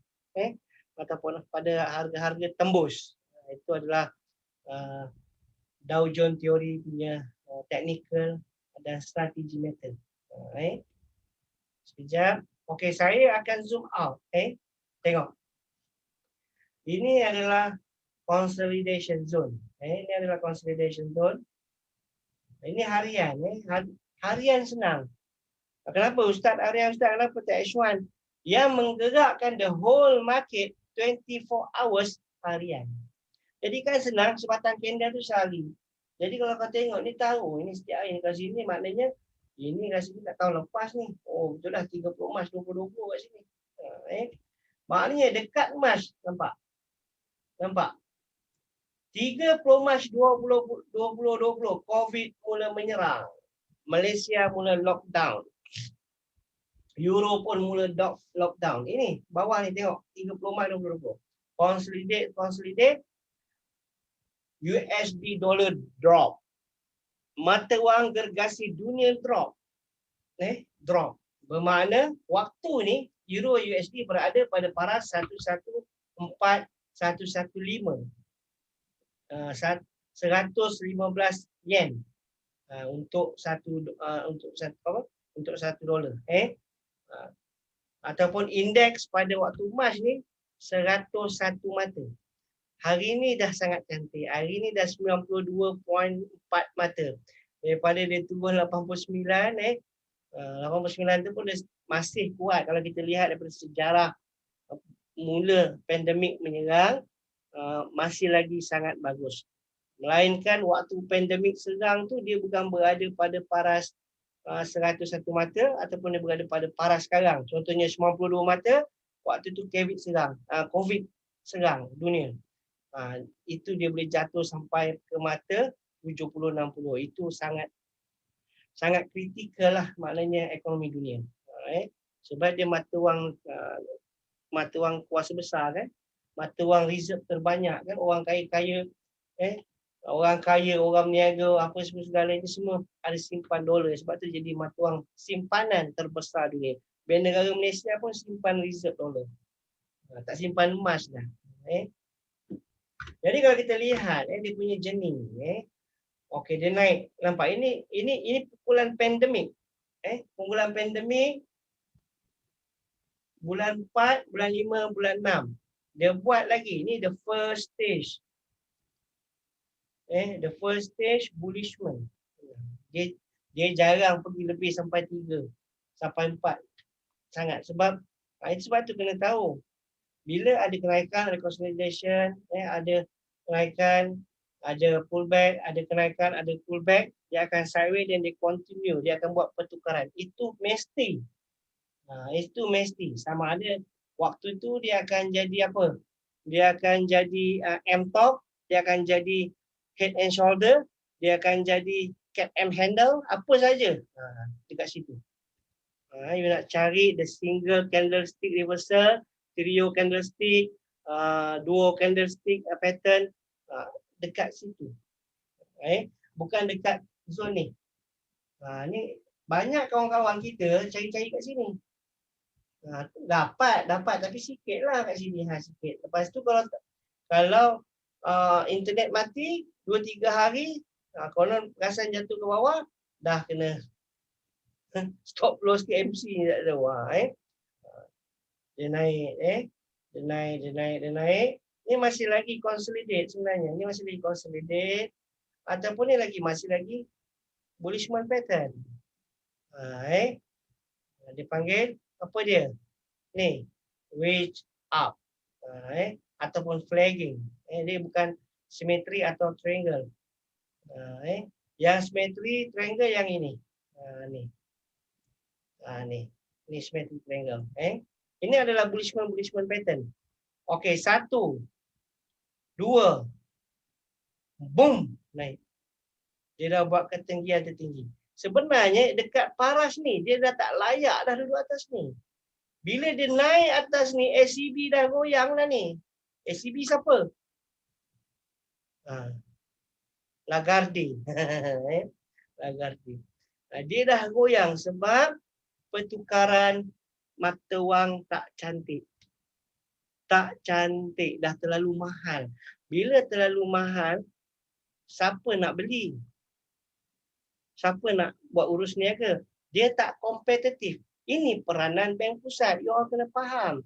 ataupun pada harga-harga tembus. Itu adalah Dow Jones Theory punya technical dan strategi method. Sekejap. Okey, saya akan zoom out. Tengok. Ini adalah consolidation zone. Ini adalah consolidation zone. Ini harian. Harian senang. Kenapa Ustaz Aryan, Ustaz kenapa tak H1? Yang menggerakkan the whole market 24 hours harian. Jadi kan senang sebatang candle tu sehari. Jadi kalau kau tengok ni tahu ini setiap hari kat sini maknanya ini kat sini tak tahun lepas ni. Oh betul lah 30 Mac 2020 kat sini. Maknanya dekat Mac nampak. Nampak. 30 Mac 2020 COVID mula menyerang. Malaysia mula lockdown. Euro pun mula lockdown. Ini bawah ni tengok 30 Mac 2020. Consolidate USD dollar drop. Mata wang gergasi dunia drop. Drop. Bermakna waktu ni Euro USD berada pada paras 114 115. 115 yen untuk satu dolar. Ataupun indeks pada waktu Mac ni 101 mata. Hari ni dah sangat cantik. Hari ni dah 92.4 mata. Daripada dia turun 89 89 tu pun dia masih kuat kalau kita lihat daripada sejarah mula pandemik menyerang, masih lagi sangat bagus. Melainkan waktu pandemik serang tu dia bukan berada pada paras 101 mata ataupun dia berada pada paras sekarang. Contohnya 92 mata, waktu tu COVID serang dunia. Itu dia boleh jatuh sampai ke mata 70-60. Itu sangat kritikal lah maknanya ekonomi dunia. Sebab dia mata wang kuasa besar kan. Mata wang reserve terbanyak kan. Orang kaya-kaya orang kaya, orang niaga, apa segala itu semua ada simpan dolar. Sebab tu jadi mata wang simpanan terbesar dunia. Bank negara Malaysia pun simpan reserve dolar. Tak simpan emas dah. Jadi kalau kita lihat dia punya jenis okey dia naik. Nampak ini pukulan pandemik. Pukulan pandemik bulan 4, bulan 5, bulan 6. Dia buat lagi. Ini the first stage. The first stage bullishment. Dia jarang pergi lebih sampai 3 sampai 4 sangat. Sebab tu kena tahu. Bila ada kenaikan, ada consolidation, ada kenaikan, ada pullback, ada kenaikan, ada pullback, dia akan sideways dan dia continue, dia akan buat pertukaran. Itu mesti. Itu mesti. Sama ada waktu tu dia akan jadi apa? Dia akan jadi M-top, dia akan jadi head and shoulder, dia akan jadi cat M handle, apa saja dekat situ. You nak cari the single candlestick reversal, trio candlestick, duo candlestick pattern dekat situ. Bukan dekat zone ni. Ni banyak kawan-kawan kita cari-cari kat sini. Dapat tapi sikit lah kat sini. Sikit. Lepas tu kalau internet mati 2-3 hari, konon perasan jatuh ke bawah, dah kena stop loss TMC tak tahu. Dia naik, dia naik. Ni masih lagi consolidate sebenarnya. Ni masih lagi consolidate ataupun ni masih lagi bullishment pattern. Dia panggil apa dia? Ni wedge up. Ataupun flagging. Dia bukan simetri atau triangle. Yang simetri triangle yang ini. Ni simetri triangle. Ini adalah bullishment pattern. Okey, 1, 2, boom, naik. Dia dah buat ketinggian tertinggi. Sebenarnya dekat paras ni dia dah tak layak dah duduk atas ni. Bila dia naik atas ni, SCB dah goyang dah ni. SCB siapa? Lagarde. Lagarde. Dia dah goyang sebab pertukaran mata wang tak cantik. Tak cantik, dah terlalu mahal. Bila terlalu mahal, siapa nak beli? Siapa nak buat urus niaga? Dia tak kompetitif. Ini peranan bank pusat. You all kena faham.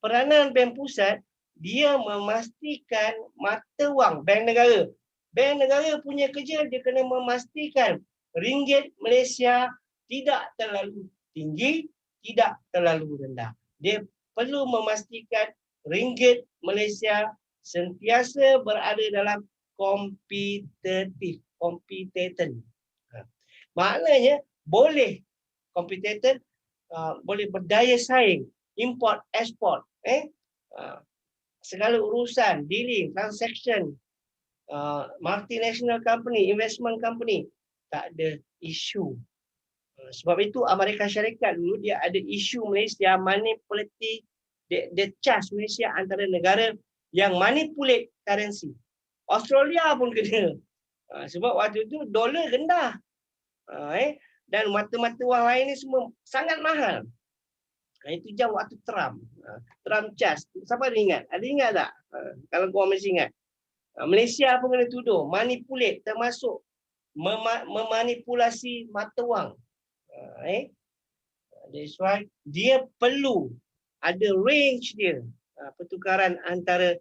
Peranan bank pusat, dia memastikan mata wang bank negara. Bank negara punya kerja, dia kena memastikan ringgit Malaysia tidak terlalu tinggi, tidak terlalu rendah. Dia perlu memastikan ringgit Malaysia sentiasa berada dalam kompetitif, kompetitif. Maknanya boleh kompetitif, boleh berdaya saing, import, export, segala urusan, dealing, transaction, multinational company, investment company, tak ada isu. Sebab itu Amerika Syarikat dulu dia ada isu Malaysia manipulative, dia charge Malaysia antara negara yang manipulate currency. Australia pun kena. Sebab waktu itu dolar rendah. Dan mata-mata wang lain ni semua sangat mahal. Itu jam waktu Trump. Trump charge. Siapa ada ingat? Ada ingat tak? Kalau korang masih ingat. Malaysia pun kena tuduh. Manipulate termasuk memanipulasi mata wang. That's why dia perlu ada range dia. Pertukaran antara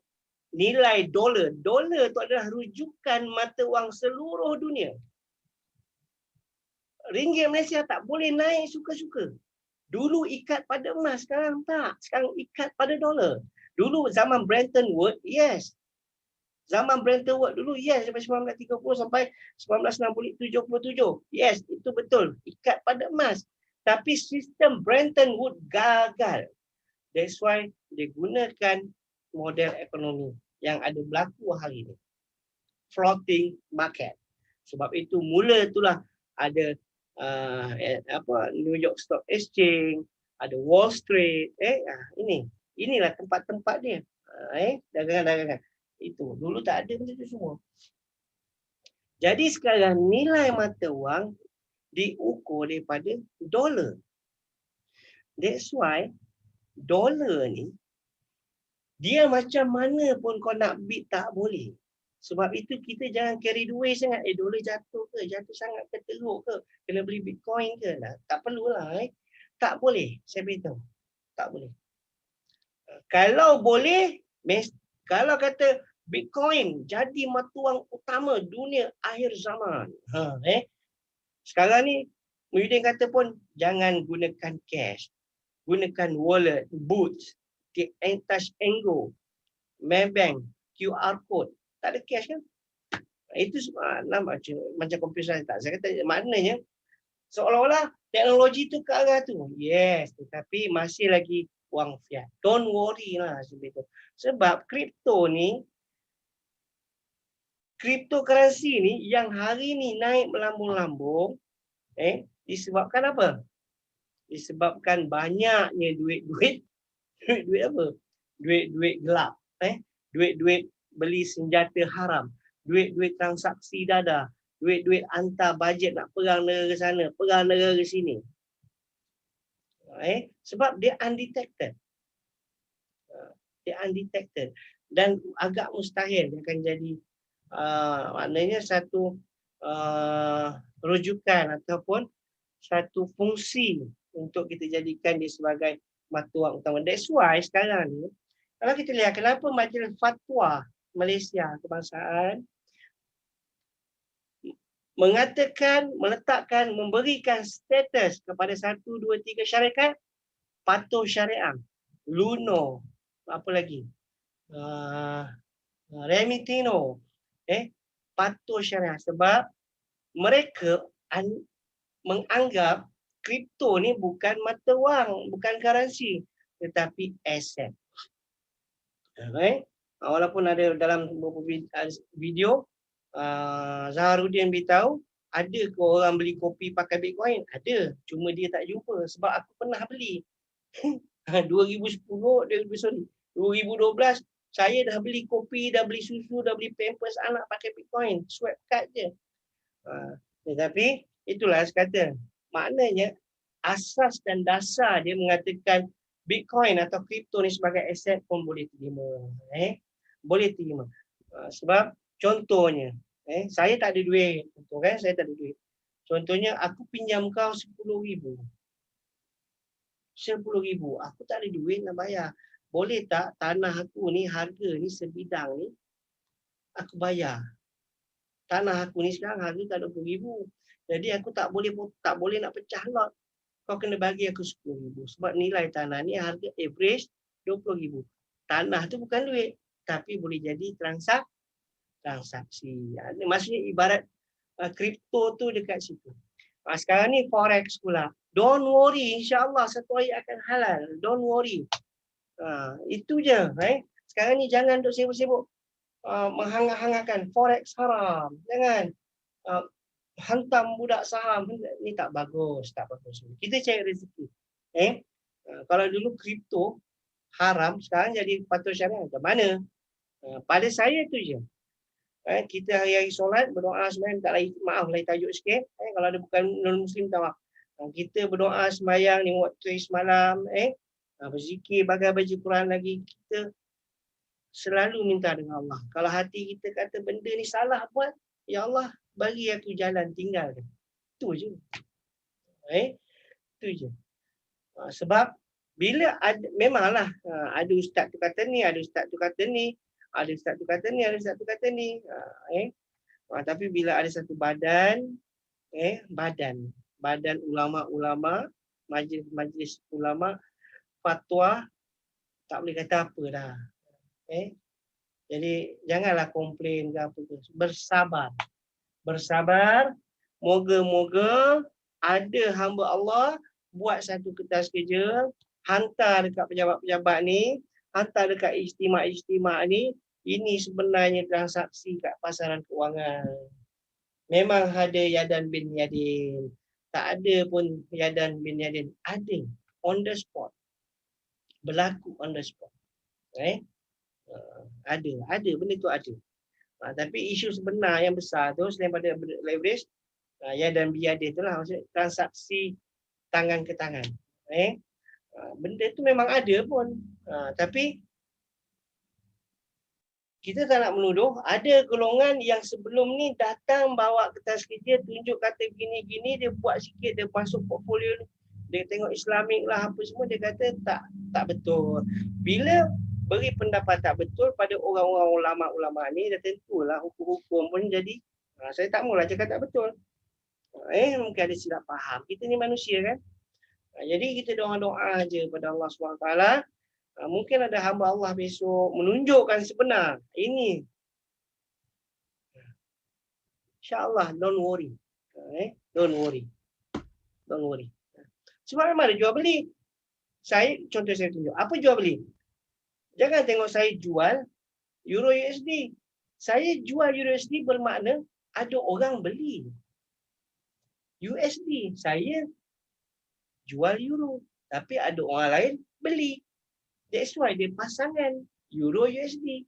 nilai dolar. Dolar itu adalah rujukan mata wang seluruh dunia. Ringgit Malaysia tak boleh naik suka-suka. Dulu ikat pada emas, sekarang tak. Sekarang ikat pada dolar. Dulu zaman Bretton Woods, yes. Zaman Bretton Woods dulu, yes. Sampai 1930 sampai 1977. Yes, itu betul. Ikat pada emas. Tapi sistem Bretton Woods gagal. That's why dia gunakan model ekonomi yang ada berlaku hari ini. Floating market. Sebab itu mula itulah ada New York Stock Exchange, ada Wall Street, inilah tempat-tempat dia, dagangan-dagangan. Itu dulu tak ada macam itu semua. Jadi sekarang nilai mata wang diukur daripada dolar. That's why dolar ni dia macam mana pun kau nak bid tak boleh. Sebab itu kita jangan carry the way sangat. Dolar jatuh ke? Jatuh sangat ke? Teruk ke? Kena beli Bitcoin ke? Tak perlulah. Tak boleh. Saya beritahu. Tak boleh. Kalau boleh, kalau kata Bitcoin jadi mata wang utama dunia akhir zaman. Sekarang ni, Muhyiddin kata pun, jangan gunakan cash. Gunakan wallet, boots, touch and go, Maybank, QR code. Tak ada cash kan? Itu macam komputer tak. Saya kata maknanya seolah-olah teknologi tu ke arah tu. Yes, tetapi masih lagi wang fiat. Don't worry lah sebab itu. Sebab kripto ni, cryptocurrency ni yang hari ni naik melambung-lambung, disebabkan apa? Disebabkan banyaknya duit-duit apa? Duit-duit gelap, duit-duit beli senjata haram, duit-duit transaksi dadah, duit-duit hantar bajet nak perang negara ke sana, perang negara ke sini. Sebab dia undetected. Dia undetected. Dan agak mustahil dia akan jadi maknanya satu rujukan ataupun satu fungsi untuk kita jadikan dia sebagai mata wang utama. That's why sekarang ni, kalau kita lihat kenapa Majlis Fatwa Malaysia Kebangsaan mengatakan, meletakkan, memberikan status kepada 1, 2, 3 syarikat patuh syariah, Luno, apa lagi, Remitino, patuh syariah, sebab mereka menganggap kripto ni bukan mata wang, bukan currency, tetapi aset. Walaupun ada dalam beberapa video Zaharuddin beritahu ada ke orang beli kopi pakai Bitcoin? Ada, cuma dia tak jumpa sebab aku pernah beli 2010, 2012 saya dah beli kopi, dah beli susu, dah beli pampers anak pakai Bitcoin, swipe card je. Tetapi itulah saya kata, maknanya asas dan dasar dia mengatakan Bitcoin atau kripto ni sebagai aset pun boleh terima. Boleh terima. Sebab contohnya, saya tak ada duit. Contoh kan, saya tak ada duit. Contohnya, aku pinjam kau 10,000. 10,000. Aku tak ada duit nak bayar. Boleh tak tanah aku ni, harga ni sebidang ni, aku bayar. Tanah aku ni sekarang harga tak 20,000. Jadi aku tak boleh nak pecah lot. Kau kena bagi aku 10,000. Sebab nilai tanah ni harga average 20,000. Tanah tu bukan duit. Tapi boleh jadi transaksi. Maksudnya ibarat kripto tu dekat situ. Sekarang ni forex pula. Don't worry, insyaAllah satu hari akan halal. Don't worry. Itu je. Sekarang ni jangan duk sibuk-sibuk menghangat-hangatkan forex haram. Jangan hantam budak saham. Ni tak bagus. Tak bagus. Kita cari rezeki. Kalau dulu kripto haram, sekarang jadi patut syariah. Macam mana? Pada saya tu je. Kita hari-hari solat, berdoa sembahyang, tak lagi maaf lagi tajuk sikit. Kalau ada bukan non-muslim tak maaf. Kita berdoa sembahyang ni waktu semalam, berzikir, bagai baca Quran lagi, kita selalu minta dengan Allah. Kalau hati kita kata benda ni salah buat, ya Allah bagi aku jalan tinggalkan. Itu je. Itu je. Sebab bila ada, memanglah ada ustaz tu kata ni, ada ustaz tu kata ni, ada ustaz tu kata ni, ada ustaz tu kata ni. Tapi bila ada satu badan, badan ulama-ulama, majlis ulama, fatwa, tak boleh kata apa dah. Jadi janganlah komplain ke apa tu. Bersabar. Moga-moga ada hamba Allah buat satu kertas kerja, hantar dekat pejabat-pejabat ni, hantar dekat ijtima'-ijtima' ni. Ini sebenarnya transaksi kat pasaran kewangan. Memang ada Yadan bin Yadin. Tak ada pun Yadan bin Yadin. Ada. On the spot. Berlaku on the spot. Ada. Benda tu ada. Tapi isu sebenar yang besar tu, selain pada leverage, Yadan bin Yadin tu lah. Maksudnya transaksi tangan ke tangan. Benda tu memang ada pun. Tapi kita tak nak menuduh, ada golongan yang sebelum ni datang bawa kertas kerja, tunjuk kata gini-gini, dia buat sikit, dia masuk portfolio ni. Dia tengok Islamik lah apa semua, dia kata tak betul. Bila beri pendapat tak betul pada orang-orang ulama-ulama ni, dah tentulah hukum-hukum pun jadi. Saya tak maulah cakap tak betul. Mungkin ada silap faham. Kita ni manusia kan. Jadi kita doa-doa je pada Allah SWT. Mungkin ada hamba Allah besok menunjukkan sebenar. Ini. InsyaAllah, don't worry. Don't worry. Sebab memang ada jual beli. Contoh saya tunjuk. Apa jual beli? Jangan tengok saya jual Euro USD. Saya jual Euro USD bermakna ada orang beli. USD. Saya jual Euro. Tapi ada orang lain beli. That's why dia pasangan Euro USD.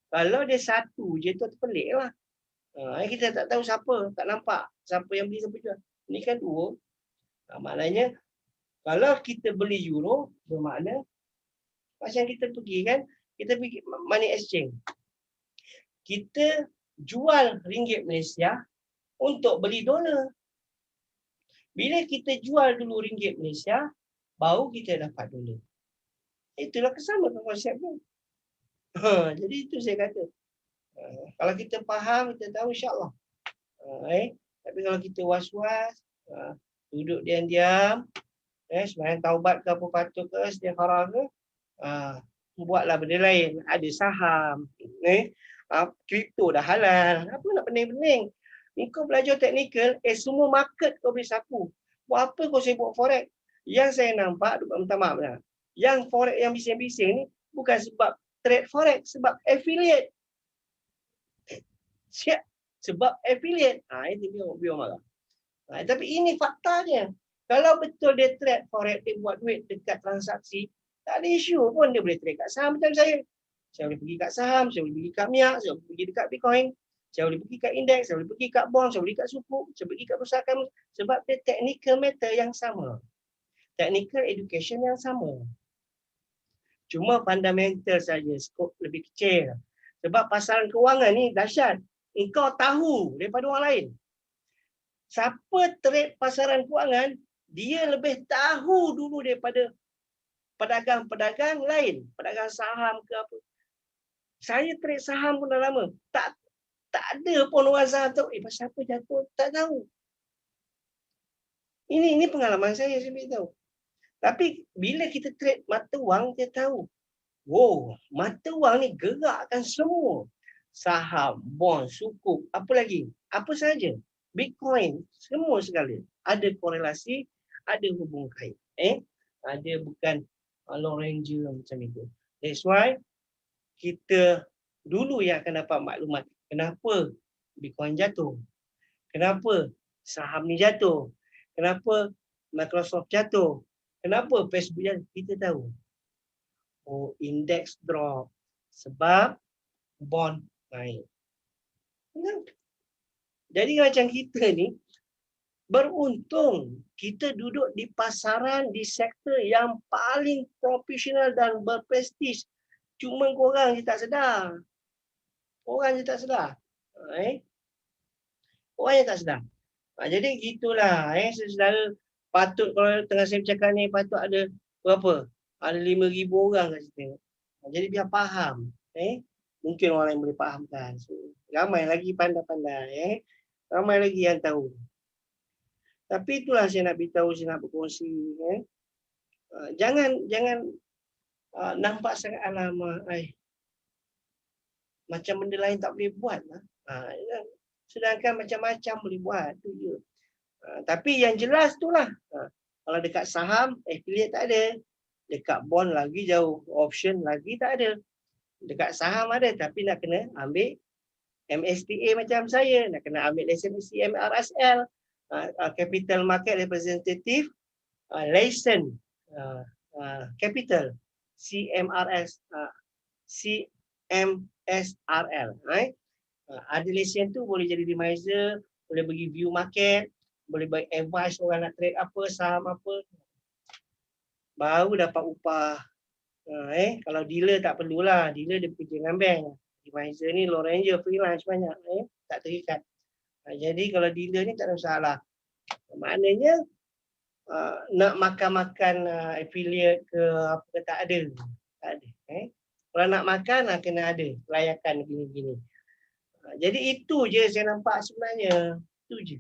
Kalau dia satu je tu pelik lah. Kita tak tahu siapa, tak nampak siapa yang beli, siapa jual. Ini kan dua. Maknanya kalau kita beli Euro, bermakna macam kita pergi kan, kita pergi money exchange. Kita jual ringgit Malaysia untuk beli dolar. Bila kita jual dulu ringgit Malaysia, baru kita dapat dolar. Itulah kesamaan konsep tu. Jadi itu saya kata. Kalau kita faham, kita tahu insyaAllah. Tapi kalau kita was-was, duduk diam-diam, sembahyang taubat ke apa patut ke, istighfarah ke, buatlah benda lain. Ada saham, kripto dah halal. Apa nak pening-pening? Kau belajar teknikal, semua market kau boleh sapu. Buat apa kau sibuk forex? Yang saya nampak, minta maaf lah. Yang forex yang bising-bising ni bukan sebab trade forex, sebab affiliate. Sebab affiliate. Itu biar marah. Tapi ini faktanya. Kalau betul dia trade forex, dia buat duit dekat transaksi, tak ada isu pun. Dia boleh trade kat saham macam saya. Saya boleh pergi kat saham, saya boleh pergi kat minyak, saya boleh pergi dekat Bitcoin, saya boleh pergi kat indeks, saya boleh pergi kat bond, saya boleh pergi kat suku, saya pergi kat perusahaan. Sebab dia technical matter yang sama. Technical education yang sama. Cuma fundamental saja, skop lebih kecil. Sebab pasaran kewangan ni dahsyat. Engkau tahu daripada orang lain. Siapa trade pasaran kewangan, dia lebih tahu dulu daripada pedagang-pedagang lain, pedagang saham ke apa. Saya trade saham pun dah lama. Tak ada pun orang saham tahu, pasal apa jatuh, tak tahu. Ini pengalaman saya beritahu. Tapi bila kita trade mata wang, dia tahu. Wow, mata wang ni gerakkan semua. Saham, bond, sukuk, apa lagi? Apa saja. Bitcoin, semua sekali. Ada korelasi, ada hubung kait. Ada bukan long ranger macam itu. That's why kita dulu yang akan dapat maklumat kenapa Bitcoin jatuh. Kenapa saham ni jatuh. Kenapa Microsoft jatuh. Kenapa Facebook jatuh. Kita tahu. Oh, index drop sebab bond naik. Jadi macam kita ni beruntung kita duduk di pasaran di sektor yang paling profesional dan berprestis. Cuma korang je tak sedar. Orang je tak sedar. Orang je tak sedar. Jadi gitulah. Saudara, patut kalau tengah saya bercakap ni patut ada berapa? Ada 5,000 orang kat situ. Jadi biar faham. Mungkin orang lain boleh fahamkan. So, ramai lagi pandai-pandai. Ramai lagi yang tahu. Tapi itulah saya nak beritahu, saya nak berkongsi. Jangan nampak sangat alamak. Macam benda lain tak boleh buat lah. Sedangkan macam-macam boleh buat. Itu je. Tapi yang jelas itulah. Kalau dekat saham, affiliate tak ada. Dekat bond lagi jauh. Option lagi tak ada. Dekat saham ada. Tapi nak kena ambil MSTA macam saya. Nak kena ambil lesen CMRSL. Capital Market Representative. License. Capital. CMSRL. Ada lesen tu boleh jadi advisor. Boleh bagi view market. Boleh bagi advice orang nak trade apa, saham apa. Baru dapat upah. Kalau dealer tak perlulah. Dealer dia bekerja dengan bank. Advisor ni low ranger, freelance banyak. Tak terikat. Jadi kalau dealer ni tak ada masalah. Maknanya nak makan-makan affiliate ke apa ke tak ada. Tak ada. Kalau nak makan kena ada layakan gini-gini. Jadi itu je saya nampak sebenarnya. Itu je.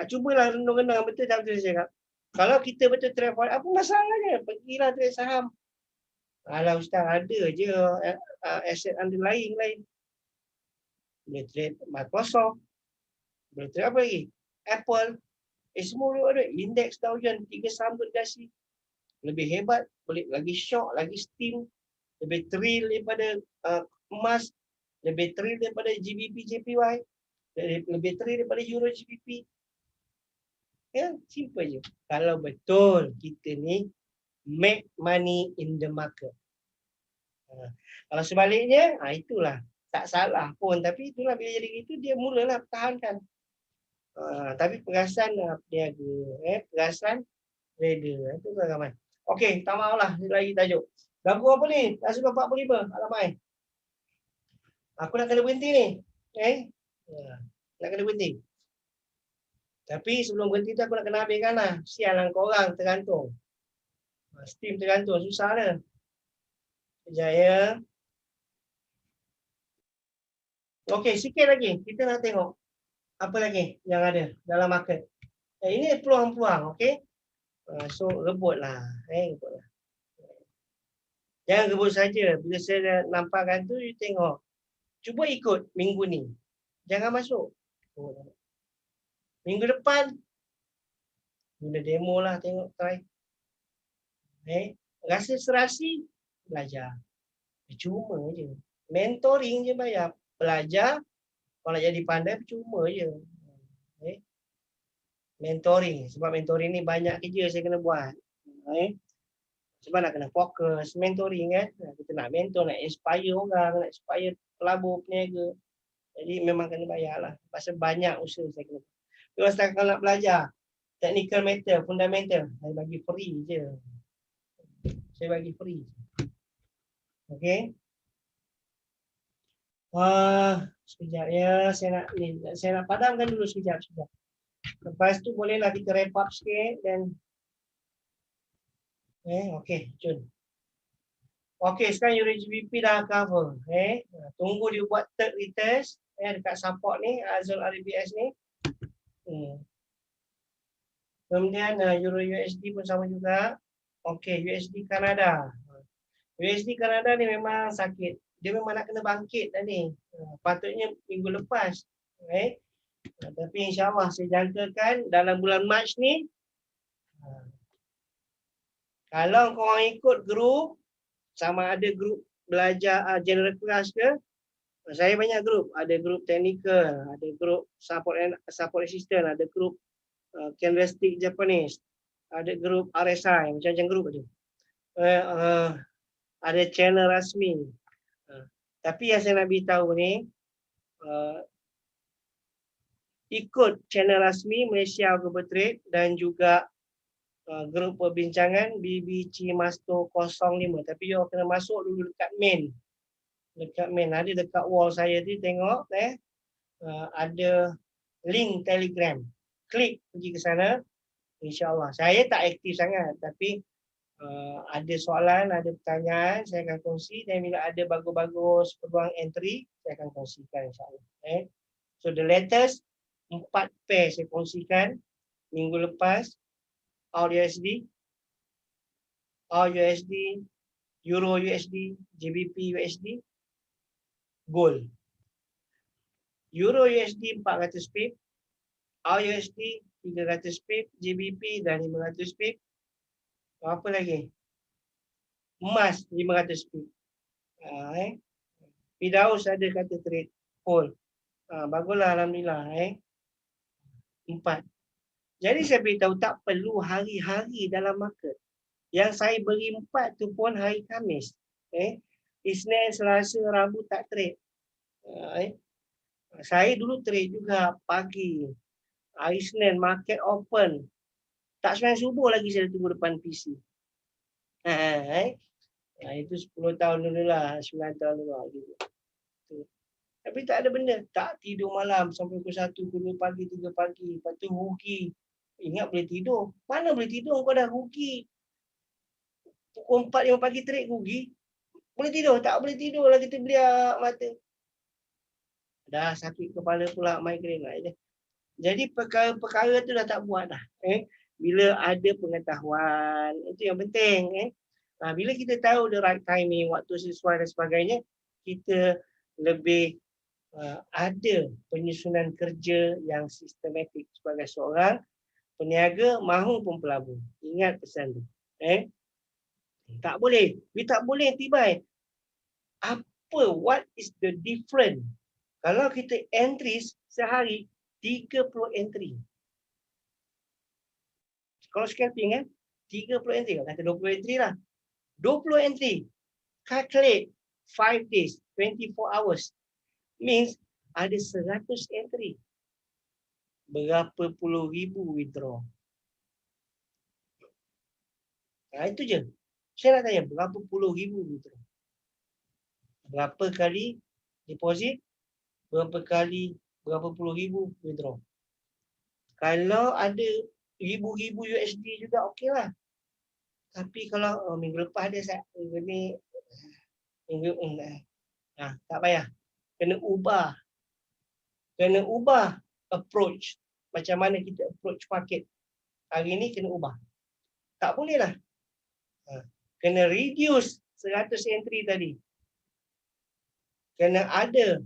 Cubalah renung-renung betul tak betul saya cakap. Kalau kita betul trade forex, apa masalahnya? Pergilah trade saham. Alah Ustaz, ada je aset underlying lain. Boleh trade Microsoft. Boleh trade apa lagi? Apple. Semua ada. Index Dow Jones, 3 saham berdasi. Lebih hebat. Boleh lagi shock, lagi steam. Lebih thrill daripada emas. Lebih thrill daripada GBP, JPY. Lebih thrill daripada Euro, GBP. Simple je. Kalau betul kita ni make money in the market. Kalau sebaliknya, itulah. Tak salah pun. Tapi itulah bila jadi gitu, dia mulalah pertahankan. Tapi perasan peniaga. Perasan trader. Itu ramai. Okey, tak maaflah. Lagi tajuk. Lagu apa ni? Dah sudah 45. Alamai. Aku nak kena berhenti ni. Nak kena berhenti. Tapi sebelum berhenti tu aku nak kena habiskan lah. Sial lah korang tergantung. Steam tergantung. Susah lah. Sekejap ya. Okey, sikit lagi. Kita nak tengok. Apa lagi yang ada dalam market. Ini peluang-peluang. Okey. So, rebutlah. Rebutlah. Jangan rebut saja. Bila saya nampakkan tu, you tengok. Cuba ikut minggu ni. Jangan masuk. Minggu depan, guna demo lah, tengok, try. Rasa serasi, belajar. Cuma je. Mentoring je bayar. Belajar, kalau jadi pandai, cuma je. Mentoring. Sebab mentoring ni banyak kerja saya kena buat. Sebab nak kena fokus. Mentoring kan. Kita nak mentor, nak inspire orang, nak inspire pelabur, peniaga. Jadi memang kena bayar lah. Pasal banyak usaha saya kena buat. Kalau nak belajar technical matter, fundamental, saya bagi free je. Saya bagi free. Okey. Sekejap ya, saya nak padamkan dulu sekejap. Lepas tu bolehlah kita wrap up sikit dan okey, Jun. Okey, sekarang UGBP dah cover. Tunggu dia buat third retest dekat support ni, Azul RBS ni. Kemudian Euro USD pun sama juga. Okey, USD Kanada. USD Kanada ni memang sakit. Dia memang nak kena bangkit dah ni. Patutnya minggu lepas. Tapi insyaAllah saya jangkakan dalam bulan Mac ni, kalau korang ikut grup, sama ada grup belajar general class ke, saya banyak grup. Ada grup technical, ada grup support assistant, ada grup candlestick Japanese, ada grup RSI, macam-macam grup ada. Ada channel rasmi. Tapi yang saya nak beritahu ni, ikut channel rasmi Malaysia Global Trade dan juga grup perbincangan BBC Masto 05. Tapi you kena masuk dulu dekat main. Dekat main. Ada dekat wall saya ni, tengok. Ada link Telegram. Klik pergi ke sana. InsyaAllah. Saya tak aktif sangat. Tapi ada soalan, ada pertanyaan, saya akan kongsi. Dan bila ada bagus-bagus peluang entry, saya akan kongsikan insyaAllah. So the latest 4 pair saya kongsikan minggu lepas. AUD USD, AUD USD, Euro USD, GBP USD, Gold. Euro USD 400 pip, AUD USD 300 pip, GBP dan 500 pip. Apa lagi? Emas 500 pip. Fidaus ada kata trade hold. Baguslah alhamdulillah. 4. Jadi saya beritahu tak perlu hari-hari dalam market. Yang saya beri 4 tu pun hari Khamis. Isnin, Selasa, Rabu tak trade. Saya dulu trade juga pagi. Hari Isnin market open. Tak sembahyang subuh lagi saya tunggu depan PC. Itu 10 tahun dulu lah, 9 tahun dulu lah. Gitu. Tapi tak ada benda. Tak tidur malam sampai pukul 1, pukul 2 pagi, 3 pagi. Lepas tu rugi. Ingat boleh tidur. Mana boleh tidur kau dah rugi. Pukul 4, 5 pagi trade rugi. Boleh tidur? Tak boleh tidur lah, kita beliak mata. Dah sakit kepala pula, migraine lah. Jadi perkara-perkara tu dah tak buat dah. Bila ada pengetahuan, itu yang penting. Bila kita tahu the right timing, waktu sesuai dan sebagainya, kita lebih ada penyusunan kerja yang sistematik sebagai seorang peniaga maupun pelabur. Ingat pesan tu. Tak boleh. Tak boleh tibai. What is the difference? Kalau kita entries sehari 30 entry. Kalau scalping 30 entry. Kata 20 entry lah. 20 entry. Calculate 5 days, 24 hours. Means ada 100 entry. Berapa puluh ribu withdraw. Itu je. Saya nak tanya, berapa puluh ribu withdraw? Berapa kali deposit? Berapa puluh ribu withdraw? Kalau ada ribu-ribu USD juga okey lah. Tapi kalau minggu lepas ada minggu ni tak payah. Kena ubah approach. Macam mana kita approach market. Hari ni kena ubah. Tak boleh lah. Kena reduce 100 entry tadi. Kena ada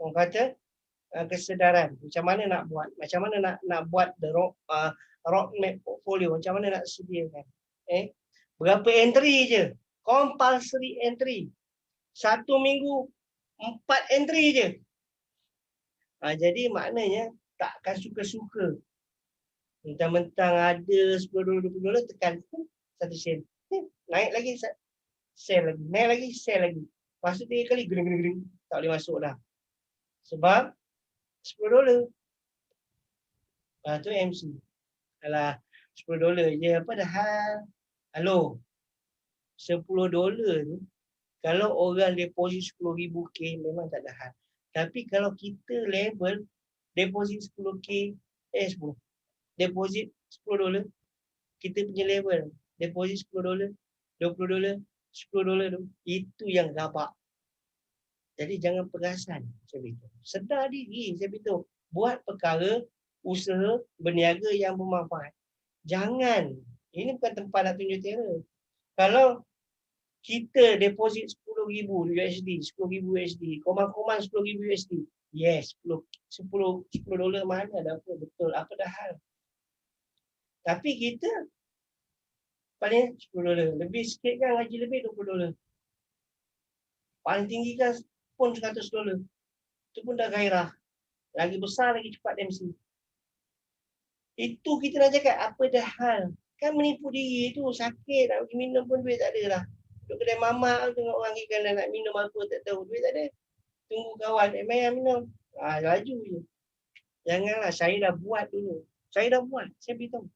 orang kata kesedaran. Macam mana nak buat. Macam mana nak buat the roadmap portfolio. Macam mana nak sediakan. Berapa entry je. Compulsory entry. 1 minggu 4 entry je. Jadi maknanya takkan suka-suka. Mentang-mentang ada $10, $20 tekan 1 sen. Naik lagi, sell lagi. Naik lagi, sell lagi. Lepas tu 3 kali, gering-gering. Tak boleh masuk dah. Sebab $10. Tu MC. Alah, $10 je. Apa dah hal? Halo. $10 tu Kalau orang deposit 10,000 memang tak ada hal. Tapi kalau kita level deposit 10K, 10, deposit $10, kita punya level deposit $10, $20, $10 tu, itu yang rabak. Jadi jangan perasan saya beritahu. Sedar diri saya beritahu. Buat perkara usaha berniaga yang bermanfaat. Jangan. Ini bukan tempat nak tunjuk terror. Kalau kita deposit 10,000 USD, 10,000 USD, komang-komang 10,000 USD. Yes, 10 $10 mana ada apa, betul, apa dah hal. Tapi kita paling $10. Lebih sikit kan, gaji lebih $20. Paling tinggi kan pun $100. Itu pun dah gairah. Lagi besar lagi cepat MC. Itu kita nak cakap apa dah hal. Kan menipu diri tu sakit, nak pergi minum pun duit tak ada lah. Duduk kedai mamak tengok orang ikan dah nak minum apa tak tahu, duit tak ada. Tunggu kawan, main minum. Laju je. Janganlah, saya dah buat dulu. Saya dah buat, saya beritahu.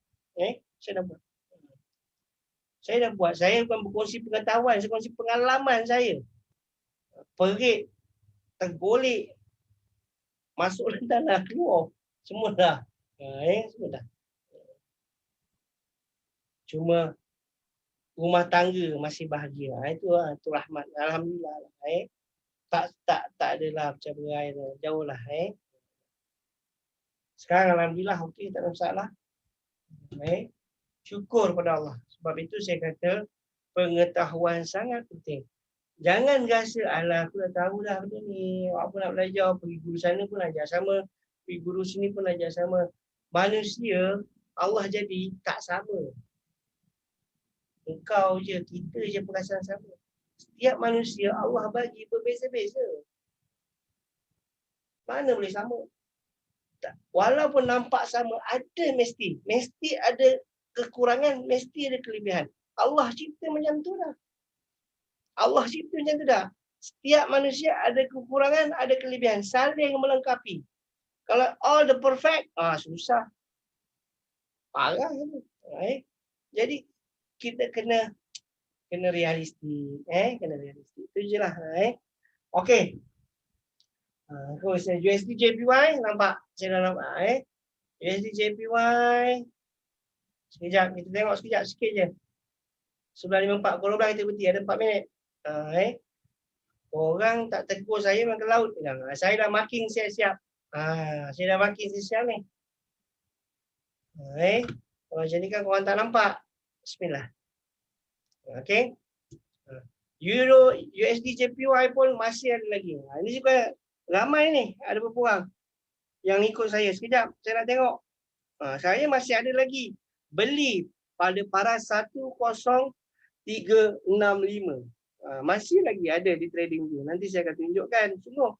Saya dah buat. Saya dah buat. Saya bukan berkongsi pengetahuan, saya kongsi pengalaman saya. Perit, tergolek, masuk tanah, keluar. Semua dah. Semua dah. Cuma rumah tangga masih bahagia. Itu rahmat. Alhamdulillah. Tak adalah macam berai. Jauh lah. Sekarang Alhamdulillah okey, tak ada masalah. Syukur pada Allah. Sebab itu saya kata pengetahuan sangat penting. Jangan rasa, alah aku dah tahu dah benda ni. Apa nak belajar, pergi guru sana pun ajar sama. Pergi guru sini pun ajar sama. Manusia, Allah jadi tak sama. Engkau je, kita je perasaan sama. Setiap manusia Allah bagi berbeza-beza. Mana boleh sama? Walaupun nampak sama, ada mesti ada kekurangan, mesti ada kelebihan. Allah cipta macam tu dah. Allah cipta macam tu dah. Setiap manusia ada kekurangan, ada kelebihan, saling melengkapi. Kalau all the perfect, susah. Parah tu. Jadi kita kena realistik, kena realistik. Itu je lah. Okey. USD JPY nampak, saya dah nampak. USD JPY. Sekejap, kita tengok sekejap sikit je. 9.54, pukul 12 kita berhenti, ada 4 minit. Orang tak tegur saya makan laut. Saya dah marking siap-siap. Saya dah marking siap-siap ni. Kalau macam ni kan korang tak nampak. Bismillah. Okey. Euro, USD JPY pun masih ada lagi. Ini juga ramai ni, ada beberapa orang yang ikut saya. Sekejap, saya nak tengok. Saya masih ada lagi. Beli pada paras 10365. Masih lagi ada di trading view. Nanti saya akan tunjukkan sungguh.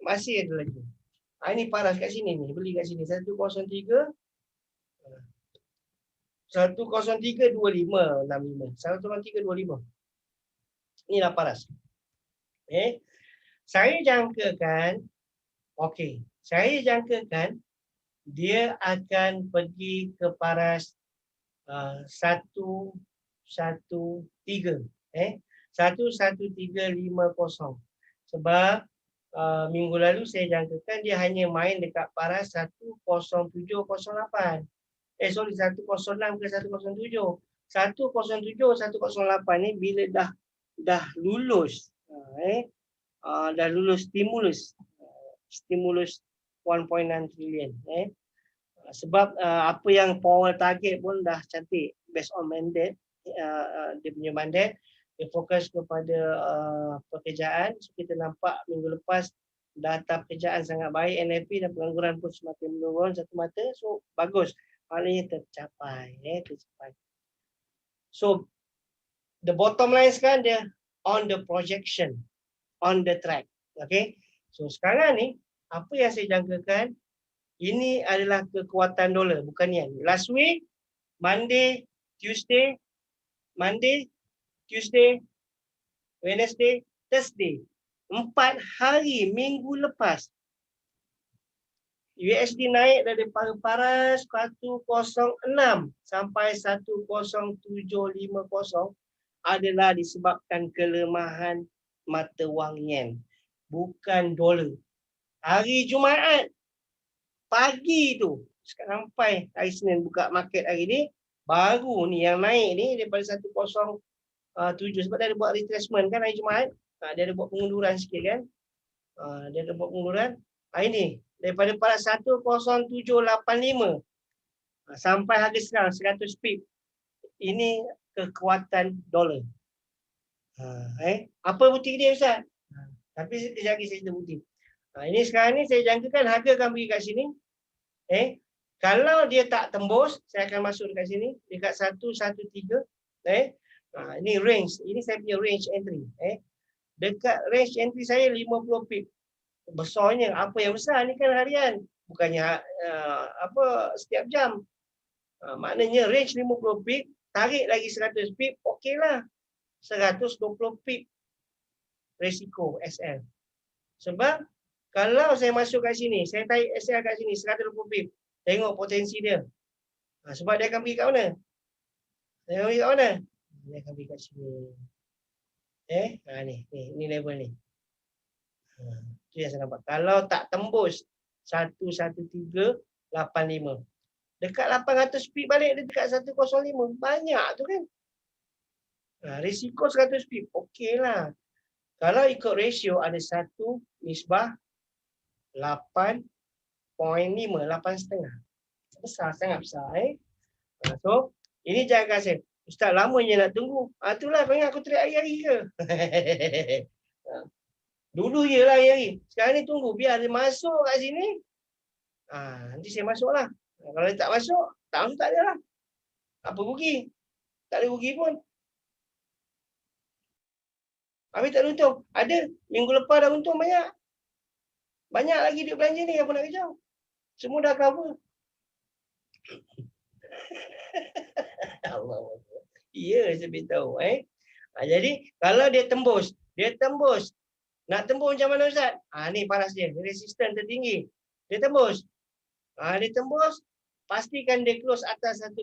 Masih ada lagi. Ini paras kat sini ni, beli kat sini 103 10325 10325. Inilah paras. Saya jangkakan saya jangkakan dia akan pergi ke paras 113 11350. Sebab minggu lalu saya jangkakan dia hanya main dekat paras 10708. 106 ke 107. 107 108 ni bila dah lulus dah lulus stimulus 1.9 trillion. Sebab apa yang Powell target pun dah cantik based on mandate, dia punya mandate, dia fokus kepada pekerjaan. So, kita nampak minggu lepas data pekerjaan sangat baik, NFP dan pengangguran pun semakin menurun satu mata. So bagus, maknanya tercapai. So the bottom line sekarang dia on the projection, on the track. Okay, so sekarang ni apa yang saya jangkakan, ini adalah kekuatan dolar, bukan yen. Last week, Monday, Tuesday, Wednesday, Thursday. 4 hari minggu lepas. USD naik dari paras 106 sampai 10750. adalah disebabkan kelemahan mata wang yen, bukan dolar. Hari Jumaat pagi tu sampai hari Senin buka market hari ni, baru ni yang naik ni daripada 107 sebab dia ada buat retracement kan hari Jumaat. Dia ada buat pengunduran sikit kan. Dia ada buat pengunduran. Hari ni daripada 10785 sampai harga sekarang 100 pip. Ini kekuatan dolar. Apa bukti dia Ustaz? Tapi sekejap lagi saya cerita bukti. Ini sekarang ni saya jangkakan harga akan pergi kat sini. Kalau dia tak tembus, saya akan masuk dekat sini dekat 113. Ini range. Ini saya punya range entry. Dekat range entry saya 50 pip. Besarnya apa yang besar ni kan harian. Bukannya setiap jam. Maknanya range 50 pip, tarik lagi 100 pip, okeylah. 120 pip risiko SL. Sebab kalau saya masuk kat sini, saya tarik SL kat sini 120 pip, tengok potensi dia. Sebab dia akan pergi kat mana? Dia akan pergi kat mana? Dia akan pergi kat sini. Ni level ni. Itu yang saya nampak. Kalau tak tembus 11385. Dekat 800 pip balik dia dekat 105. Banyak tu kan. Risiko 100 pip. Okeylah. Kalau ikut ratio ada 1 nisbah 8.5, 8,5. Besar, sangat besar. So, ini jangan kasih. Ustaz, lamanya nak tunggu. Itulah pengen aku teriak hari-hari ke. Dulu je lah hari-hari. Sekarang ni tunggu. Biar dia masuk kat sini. Nanti saya masuk lah. Kalau dia tak masuk, tak ada lah. Apa rugi? Tak ada rugi pun. Habis tak ada untung. Ada. Minggu lepas dah untung banyak. Banyak lagi duit belanja ni. Apa nak kejar? Semua dah cover. Allah. Ya, saya beritahu. Jadi, kalau dia tembus. Nak tembus macam mana Ustaz? Ni paras dia. Resisten tertinggi. Dia tembus. Dia tembus. Pastikan dia close atas 10.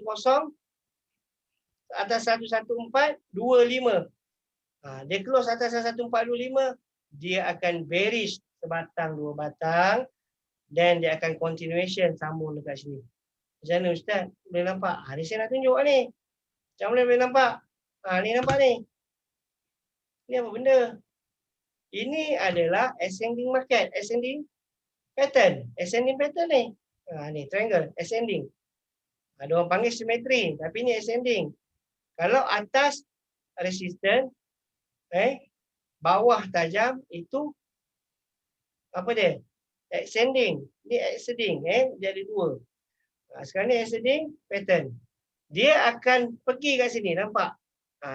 Atas 11425. Dia close atas 1425. Dia akan bearish sebatang, dua batang. Dan dia akan continuation sambung dekat sini. Macam mana Ustaz? Boleh nampak? Ni saya nak tunjuk ni. Macam mana boleh nampak? Ni nampak ni. Ni apa benda? Ini adalah ascending market. Ascending pattern. Ascending pattern ni. Ni triangle. Ascending. Ada orang panggil simetri. Tapi ni ascending. Kalau atas resistance, bawah tajam itu apa dia? Ascending. Ni ascending. Dia ada dua. Sekarang ni ascending pattern. Dia akan pergi kat sini. Nampak?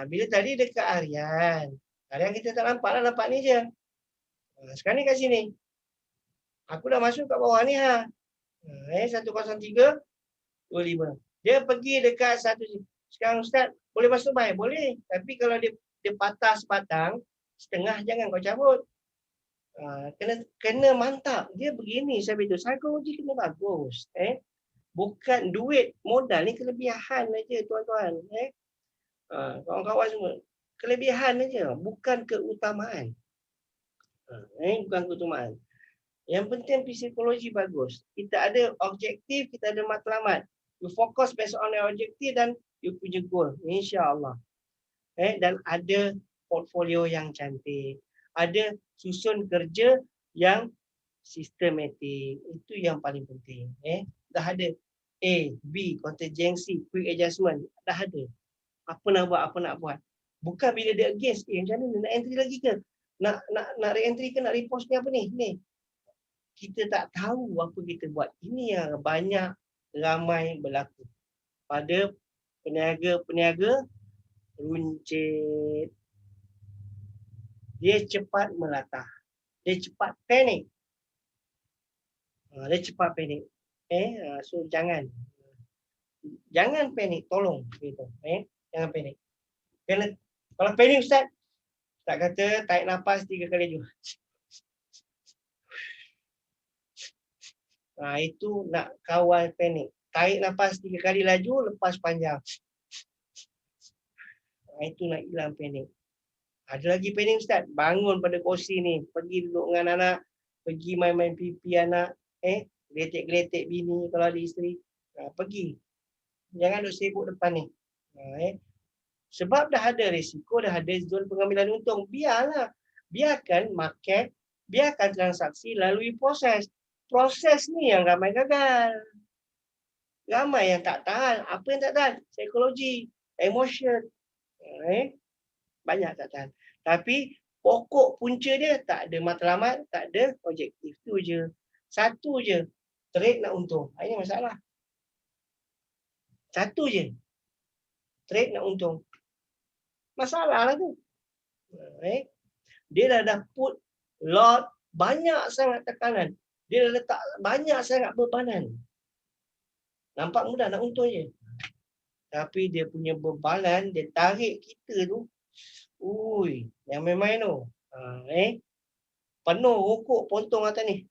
Bila tadi dekat harian. Harian kita tak nampak lah. Nampak ni je. Sekarang ni kat sini. Aku dah masuk kat bawah ni. 10325. Dia pergi dekat satu. Sekarang Ustaz, boleh masuk buy? Boleh. Tapi kalau dia patah sebatang, setengah jangan kau cabut. Kena mantap. Dia begini saya beritahu. Psikologi kena bagus. Bukan duit modal ni kelebihan aja tuan-tuan. Kawan-kawan semua. Kelebihan aja, bukan keutamaan. Bukan keutamaan. Yang penting psikologi bagus. Kita ada objektif, kita ada matlamat. You focus based on your objektif dan you punya goal. InsyaAllah. Dan ada portfolio yang cantik. Ada susun kerja yang sistematik. Itu yang paling penting. Dah ada A, B, contingency, quick adjustment. Dah ada. Apa nak buat. Bukan bila dia against A, macam mana nak entry lagi ke? Nak re-entry ke, nak repost ni apa ni? Kita tak tahu apa kita buat. Ini yang ramai berlaku pada peniaga runcit. Dia cepat melatah. Dia cepat panik. So jangan panik, tolong gitu. Jangan panik. Kalau panik Ustaz, tak kata tarik nafas 3 kali juga. Itu nak kawal panik. Tarik nafas 3 kali laju, lepas panjang. Itu nak hilang panik. Ada lagi panik Ustaz. Bangun pada kursi ni. Pergi duduk dengan anak. Pergi main-main pipi anak. Geletek-geletek bini kalau ada isteri. Pergi. Jangan duduk sibuk depan ni. Sebab dah ada risiko, dah ada zon pengambilan untung. Biarlah. Biarkan market, biarkan transaksi lalui proses. Proses ni yang ramai gagal. Ramai yang tak tahan. Apa yang tak tahan? Psikologi, emotion. Banyak tak tahan. Tapi pokok punca dia tak ada matlamat, tak ada objektif. Tu je. Satu je. Trade nak untung. Ini masalah. Satu je. Trade nak untung. Masalah lah tu. Dia dah put lot banyak sangat tekanan. Dia dah letak banyak sangat bebanan. Nampak mudah nak untung je. Tapi dia punya bebanan, dia tarik kita tu. Ui, yang main-main tu. Penuh rukuk pontong atas ni.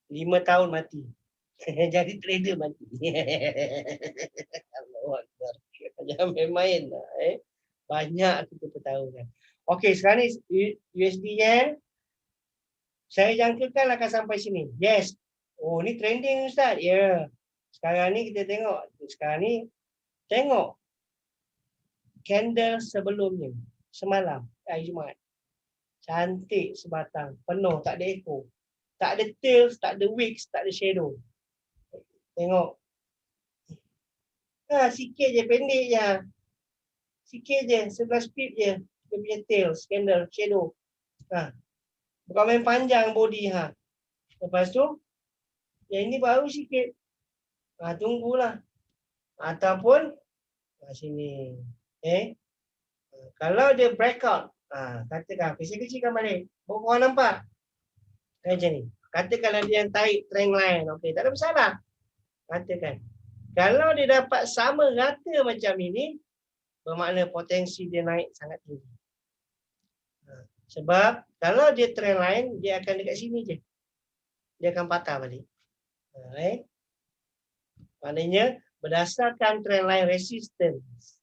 5 tahun mati. Jadi trader mati. Jangan main-main. Banyak kita pertaruhkan. Okey, sekarang ni USD Yen. Saya jangkakan akan sampai sini. Yes. Oh, ni trending Ustaz. Ya. Yeah. Sekarang ni kita tengok. Sekarang ni tengok candle sebelumnya. Semalam. Hari Jumaat. Cantik sebatang. Penuh. Tak ada echo. Tak ada tails. Tak ada wicks. Tak ada shadow. Tengok. Sikit je. Pendek je. Sikit je. 11 pip je. Dia punya tails. Candle. Shadow. Bukan main panjang body. Lepas tu. Yang ini baru sikit. Tunggulah. Ataupun. Sini. Kalau dia breakout. Katakan. Kecil-kecilkan balik. Korang nampak? Macam ni. Katakan ada yang tarik trend line. Okey. Tak ada masalah. Katakan. Kalau dia dapat sama rata macam ini. Bermakna potensi dia naik sangat tinggi. Sebab kalau dia trend line. Dia akan dekat sini je. Dia akan patah balik. Maknanya berdasarkan trend line resistance.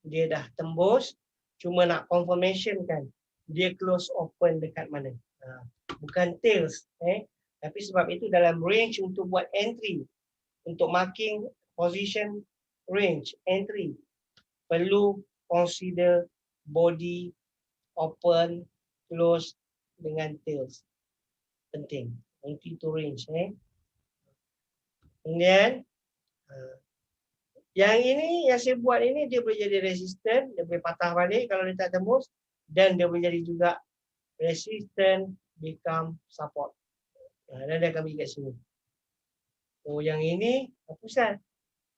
Dia dah tembus. Cuma nak confirmation kan. Dia close open dekat mana. Bukan tails. Tapi sebab itu dalam range untuk buat entry. Untuk marking position range entry. Perlu consider body open, close dengan tails. Penting. Entry to range. Kemudian yang ini, yang saya buat ini, dia boleh jadi resistant, dia boleh patah balik kalau dia tak tembus, dan dia boleh jadi juga resistant become support. Dan dia akan pergi kat sini. Oh, yang ini apa Ustaz?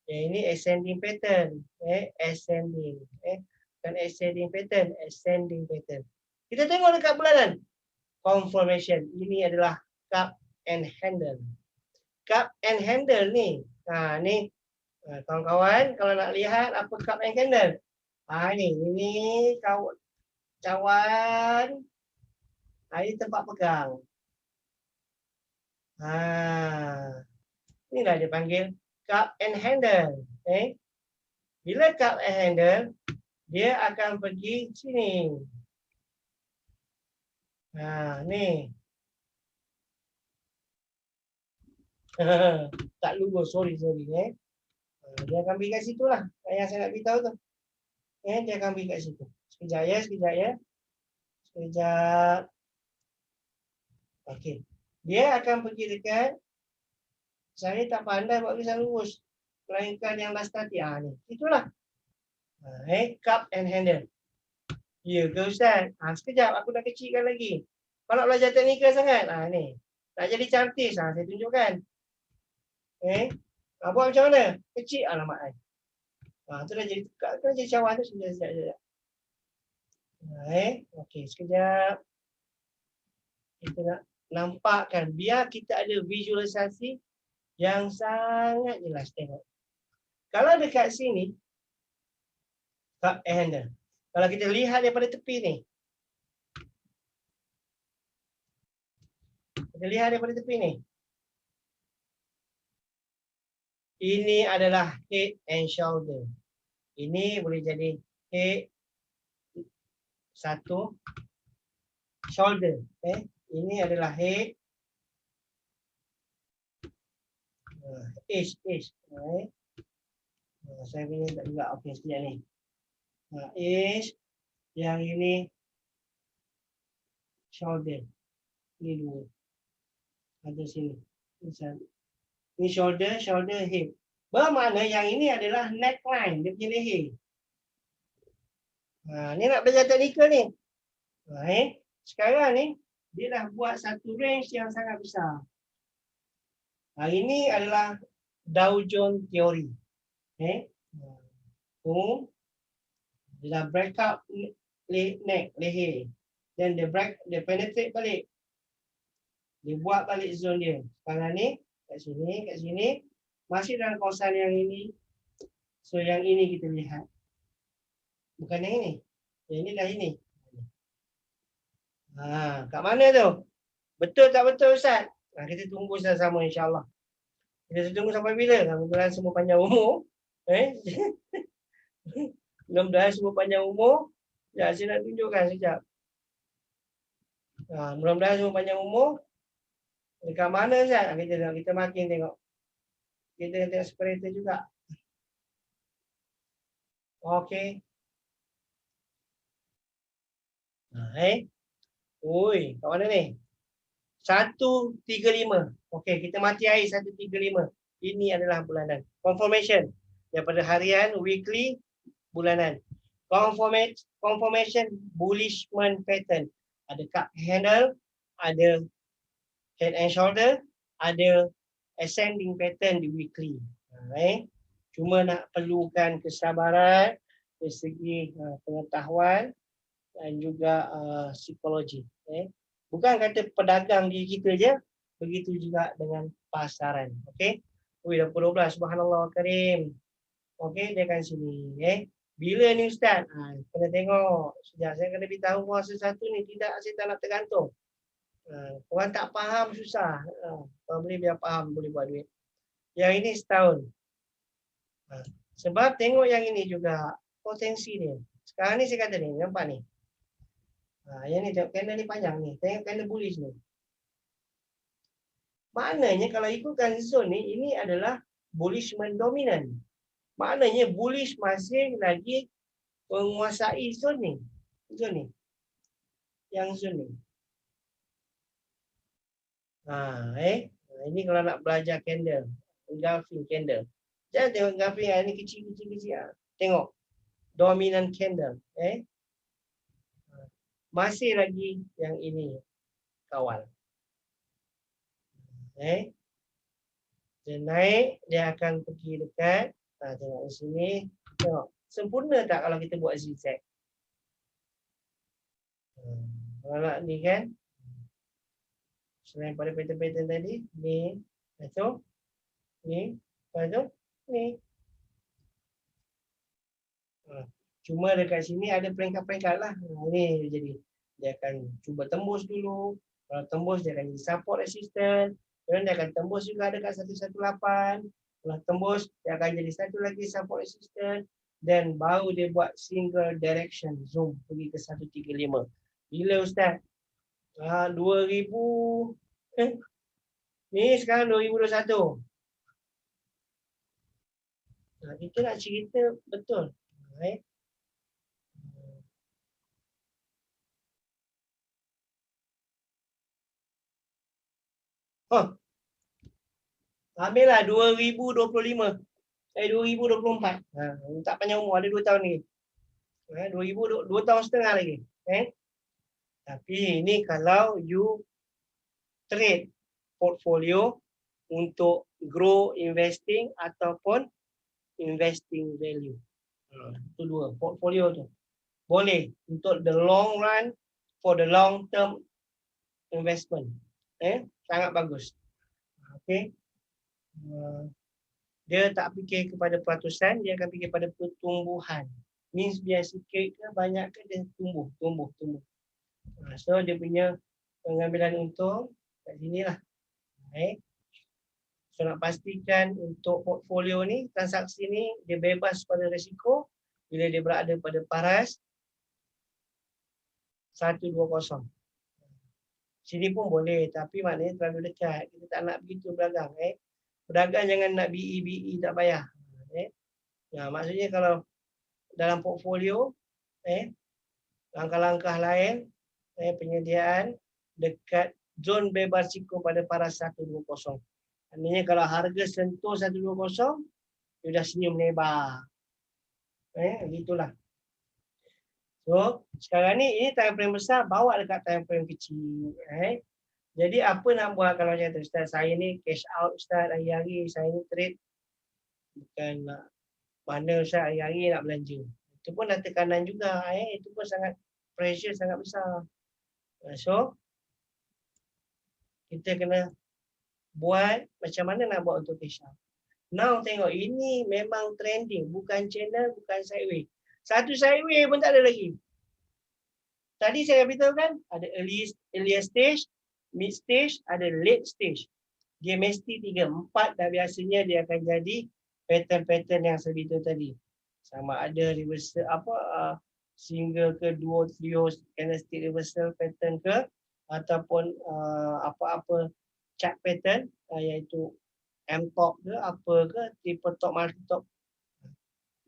Yang ini ascending pattern, ascending, bukan ascending pattern, ascending pattern. Kita tengok dekat bulanan confirmation. Ini adalah cup and handle. Cup and handle ni. Ni kawan-kawan kalau nak lihat apa cup and handle. Ini cawan. Ini tempat pegang. Inilah dia panggil cup and handle. Bila cup and handle, dia akan pergi sini. Ni. Tak lurus, sorry. Dia akan pergi kat situ lah. Yang saya nak beritahu tu. Dia akan pergi kat situ. Sekejap ya. Sekejap. Okey. Dia akan pergi dekat. Saya tak pandai buat tulisan lurus. Melainkan yang last tadi. Ni. Itulah. Cup and handle. Ya ke Ustaz? Sekejap. Aku dah kecilkan lagi. Kau nak belajar teknikal sangat? Ni. Nak jadi cantik. Saya tunjukkan. Buat macam mana? Kecil. Alamak. Tu dah jadi tekak. Tu dah jadi cawan tu. Sekejap. Okey. Sekejap. Kita nak nampakkan. Biar kita ada visualisasi yang sangat jelas. Tengok. Kalau dekat sini. Cup and handle. Kalau kita lihat daripada tepi ni. Kita lihat daripada tepi ni. Ini adalah head and shoulder. Ini boleh jadi head, satu, shoulder. Ini adalah head, edge. Saya punya tak juga. Okey, sekejap ni. Edge, yang ini shoulder. Ini dua. Ada sini. Ini shoulder, head. Bermakna yang ini adalah neckline, dia punya leher. Ni nak belajar teknikal ni. Sekarang ni, dia dah buat satu range yang sangat besar. Ini adalah Dow Jones Theory. Dia dah break up neck, leher. Then dia penetrate balik. Dia buat balik zone dia. Sekarang ni, kat sini. Masih dalam kawasan yang ini. So yang ini kita lihat. Bukan yang ini. Yang ini dah ini. Kat mana tu? Betul tak betul Ustaz? Kita tunggu sama-sama insya-Allah. Kita tunggu sampai bila? Mudah-mudahan semua panjang umur. Mudah-mudahan semua panjang umur. Ya, saya nak tunjukkan sekejap. Mudah-mudahan semua panjang umur. Dekat mana Ustaz? Kita makin tengok. Kita tengok separator juga. Okey. Oi, kat mana ni? 135. Okey, kita mati air 135. Ini adalah bulanan. Confirmation daripada harian, weekly, bulanan. Confirmation bullishment pattern. Ada cup handle, ada head and shoulder, ada ascending pattern di weekly. Cuma nak perlukan kesabaran dari segi pengetahuan dan juga psikologi. Bukan kata pedagang diri kita je, begitu juga dengan pasaran. Okey. Dah pukul 12. Subhanallah karim. Okey, dia kat sini. Bila ni Ustaz? Kena tengok. Sekejap, saya kena beritahu puasa satu ni. Tidak, saya tak nak tergantung. Orang tak faham susah. Kalau boleh biar faham, boleh buat duit. Yang ini setahun. Sebab tengok yang ini juga potensi dia. Sekarang ni saya kata ni, nampak ni. Yang ni tengok candle ni panjang ni. Tengok candle bullish ni. Maknanya kalau ikutkan zone ni, ini adalah bullishment dominant. Maknanya bullish masih lagi menguasai zone ni. Zone ni. Yang zone ni. Ini kalau nak belajar candle. Engulfing candle. Jangan tengok engulfing ni kecil. Tengok. Dominant candle. Masih lagi yang ini kawal. Dia naik, dia akan pergi dekat. Tengok di sini. Tengok. Sempurna tak kalau kita buat zigzag? Kalau nak ni kan. Selain pada pattern-pattern tadi. Ni. Lepas tu. Ni. Lepas tu. Ni. Cuma dekat sini ada peringkat-peringkat lah. Ini jadi. Dia akan cuba tembus dulu. Kalau tembus dia akan jadi support resistance. Kemudian dia akan tembus juga dekat 118. Kalau tembus dia akan jadi satu lagi support resistance. Dan baru dia buat single direction zoom pergi ke 135. Bila Ustaz? 2000. Ni sekarang 2021. Kita nak cerita betul. Ambillah 2025. 2024. Tak panjang umur, ada 2 tahun lagi. 2 tahun setengah lagi. Tapi ini kalau you trade portfolio untuk grow investing ataupun investing value. Itu dua portfolio tu. Boleh untuk the long run, for the long term investment. Sangat bagus. Okey. Dia tak fikir kepada peratusan, dia akan fikir pada pertumbuhan. Means biar sikit ke banyak ke dia tumbuh. So dia punya pengambilan untung kat sinilah. So nak pastikan untuk portfolio ni, transaksi ni dia bebas pada risiko, bila dia berada pada paras 120. Sini pun boleh, tapi maknanya terlalu dekat. Kita tak nak begitu berdagang. Berdagang jangan nak BE tak payah. Maksudnya kalau dalam portfolio, langkah-langkah lain, penyediaan dekat zon bebas risiko pada paras 120. Maknanya kalau harga sentuh 120, dia dah senyum lebar. Gitulah. So, sekarang ni ini time frame besar, bawa dekat time frame kecil. Jadi apa nak buat kalau macam tu? Ustaz, saya ni cash out Ustaz hari-hari, saya ni trade. Bukan nak mana Ustaz hari-hari nak belanja. Itu pun dah tekanan juga. Itu pun sangat pressure sangat besar. So, kita kena buat macam mana nak buat untuk cash out. Now tengok, ini memang trending. Bukan channel, bukan sideway. Satu sideway pun tak ada lagi. Tadi saya beritahu kan, ada early stage, mid stage, ada late stage. Dia mesti 3, 4 dah biasanya dia akan jadi pattern-pattern yang saya beritahu tadi. Sama ada reversal single ke duo, trio, candlestick reversal pattern ke, ataupun apa-apa chart pattern, iaitu M-top ke, apa ke, triple top, multi top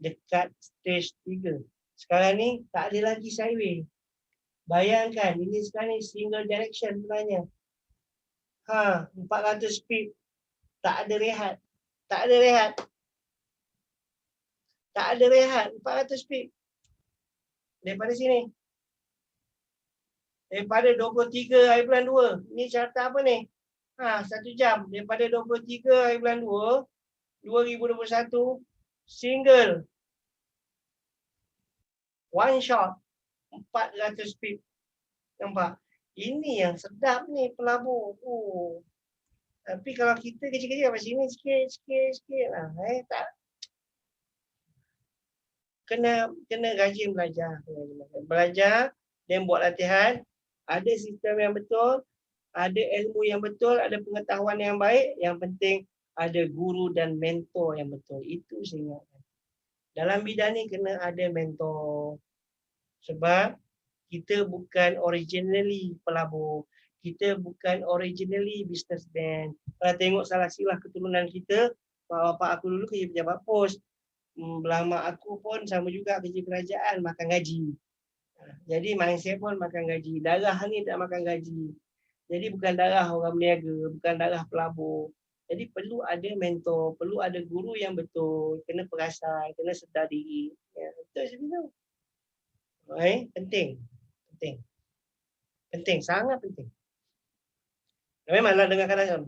dekat stage 3. Sekarang ni tak ada lagi sideway. Bayangkan, ini sekarang ni single direction sebenarnya. 400 pip. Tak ada rehat. Tak ada rehat. Tak ada rehat. 400 pip. Daripada sini. Daripada 23 hari bulan 2. Ini carta apa ni? 1 jam. Daripada 23 hari bulan 2. 2021. Single. One shot. 400 pip. Nampak? Ini yang sedap ni pelabur. Tapi kalau kita kecil-kecil apa sini sikit lah. Tak. Kena rajin belajar. Belajar dan buat latihan. Ada sistem yang betul, ada ilmu yang betul, ada pengetahuan yang baik. Yang penting ada guru dan mentor yang betul. Itu saya ingatkan. Dalam bidang ni kena ada mentor. Sebab kita bukan originally pelabur. Kita bukan originally businessman. Kalau tengok salah silah keturunan kita, bapak aku dulu kerja pejabat pos. Belah mak aku pun sama juga kerja kerajaan, makan gaji. Jadi mindset pun makan gaji. Darah ni tak makan gaji. Jadi bukan darah orang berniaga, bukan darah pelabur. Jadi perlu ada mentor, perlu ada guru yang betul, kena perasan, kena sedar diri. Betul sebenarnya. Penting, sangat penting. Memanglah dengar kadang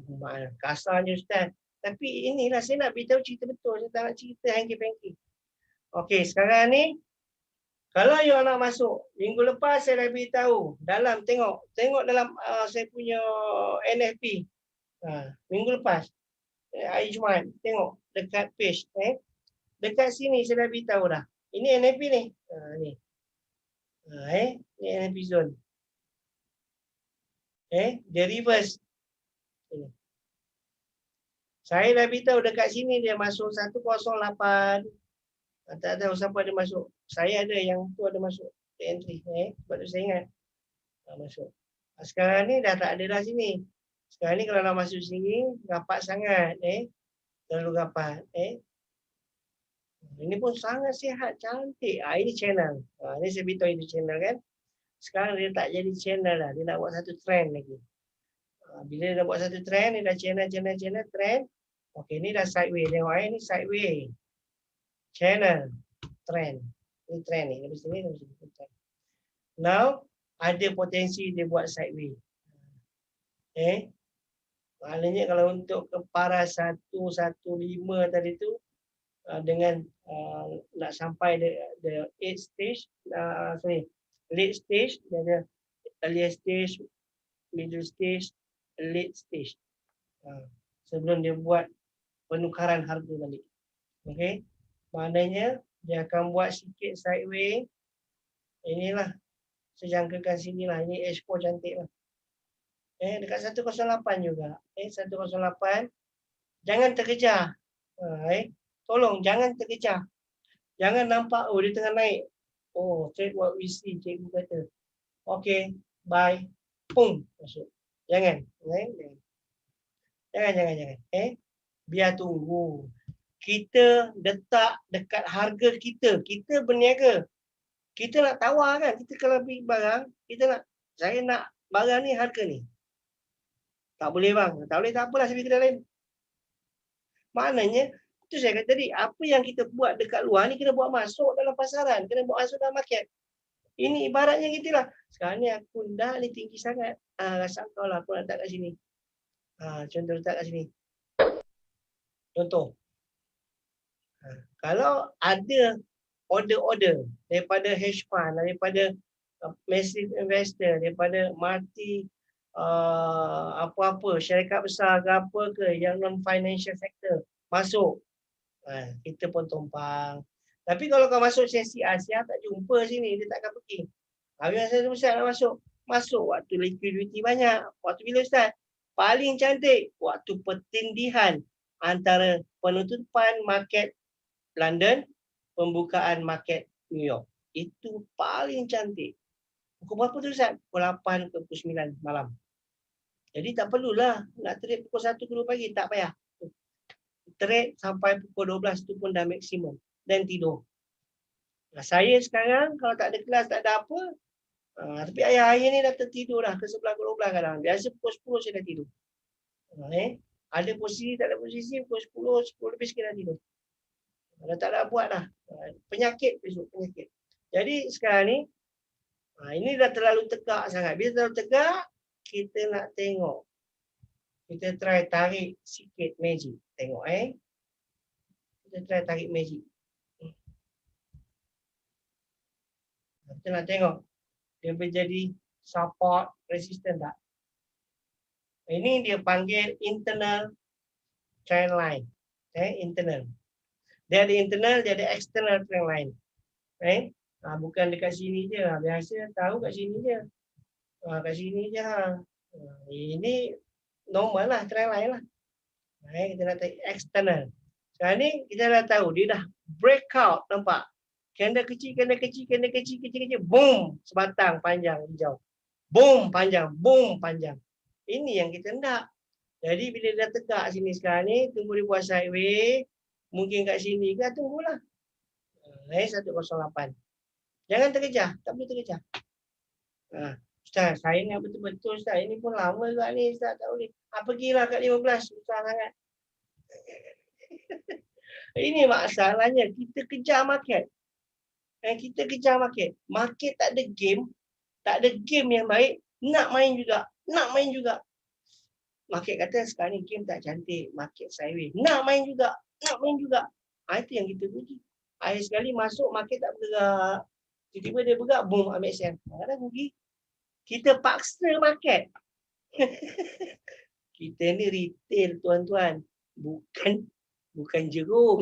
kasarnya Ustaz. Tapi inilah saya nak beritahu cerita betul. Saya tak nak cerita hanky-panky. Okey, sekarang ni kalau you nak masuk, minggu lepas saya dah beritahu dalam tengok dalam saya punya NFP. Minggu lepas hari Jumaat, tengok dekat page dekat sini saya dah beritahu dah. Ini NFP ni. Ni. Ni NFP zone. Dia reverse. Ini. Saya dah beritahu dekat sini dia masuk 108. Tak tahu siapa ada masuk. Saya ada yang tu ada masuk entry. Sebab tu saya ingat. Masuk. Sekarang ni dah tak ada dah sini. Sekarang ni kalau nak masuk sini rapat sangat. Terlalu rapat. Ini pun sangat sihat, cantik. Ini channel. Ini saya beritahu ini channel kan. Sekarang dia tak jadi channel lah. Dia nak buat satu trend lagi. Bila dia dah buat satu trend, dia dah channel, trend. Okey, ni dah sideway. Tengok ni sideway. Channel, trend. Ini trend ni. Dari sini, trend. Now, ada potensi dia buat sideway. Maknanya kalau untuk ke paras 115 tadi tu, dengan nak sampai the 8 stage, late stage, dia ada early stage, middle stage, late stage. Sebelum dia buat penukaran harga balik. Okey. Maknanya dia akan buat sikit sideway. Inilah saya jangkakan sinilah. Ini H4 cantik lah. Dekat 108 juga. 108. Jangan terkejar. Tolong jangan terkejar. Jangan nampak, oh dia tengah naik. Oh, trade what we see, cikgu kata. Okay, bye. Pum, masuk. Jangan. Jangan. Biar tunggu. Kita letak dekat harga kita. Kita berniaga. Kita nak tawar kan. Kita kalau beli barang, kita nak, saya nak barang ni harga ni. Tak boleh bang. Tak boleh, tak apalah, saya pergi kedai lain. Maknanya, itu saya kata tadi, apa yang kita buat dekat luar ni, kena buat masuk dalam pasaran. Kena buat masuk dalam market. Ini ibaratnya gitulah. Sekarang ni aku dah ni tinggi sangat. Rasa kau lah, aku nak letak kat sini. Contoh letak kat sini. Contoh. Kalau ada order-order daripada hedge fund, daripada massive investor, daripada multi apa-apa, syarikat besar ke apa ke, yang non-financial sector, masuk. Kita pun tumpang. Tapi kalau kau masuk sesi Asia, tak jumpa sini, dia takkan pergi. Habis saya Ustaz nak masuk. Masuk waktu liquidity banyak. Waktu bila Ustaz? Paling cantik waktu pertindihan antara penutupan market London, pembukaan market New York. Itu paling cantik. Pukul berapa tu Ustaz? Pukul 8 ke pukul 9 malam. Jadi tak perlulah nak trade pukul 1 ke 2 pagi. Tak payah. Trade sampai pukul 12 tu pun dah maksimum. Dan tidur. Saya sekarang kalau tak ada kelas, tak ada apa. Tapi ayah ni dah tertidur dah ke 11 ke 12 kadang. Biasa pukul 10 saya dah tidur. Ada posisi, tak ada posisi, pukul 10 lebih sikit dah tidur. Dah tak ada buat dah. Penyakit besok, penyakit. Jadi sekarang ni, ini dah terlalu tegak sangat. Bila terlalu tegak, kita nak tengok. Kita try tarik sikit magic. Tengok Kita try tarik magic. Kita nak tengok. Dia menjadi support, resistant tak? Ini dia panggil internal trend line. Internal. Dia ada internal, dia ada external trend line. Bukan dekat sini je. Biasa tahu kat sini je. Kat sini je. Ini normal lah, trend line lah. Kita nak tahu external. Sekarang ni kita dah tahu, dia dah breakout, nampak? Candle kecil, boom, sebatang panjang hijau. Boom, panjang, boom, panjang. Ini yang kita nak. Jadi bila dah tegak sini sekarang ni, tunggu dia buat sideways. Mungkin kat sini ke, tunggulah. 108. Jangan terkejar, tak boleh terkejar. Ustaz, saya nak betul-betul Ustaz. Ini pun lama juga ni Ustaz, tak boleh. Pergilah kat 15, susah sangat. Ini masalahnya, kita kejar market. Kita kejar market. Market tak ada game. Tak ada game yang baik. Nak main juga. Market kata sekarang ni game tak cantik. Market sideways. Nak main juga. Itu yang kita rugi. Akhir sekali masuk market tak bergerak. Tiba-tiba dia bergerak, boom, ambil sell. Kadang rugi. Kita paksa market. Kita ni retail tuan-tuan. Bukan jerung.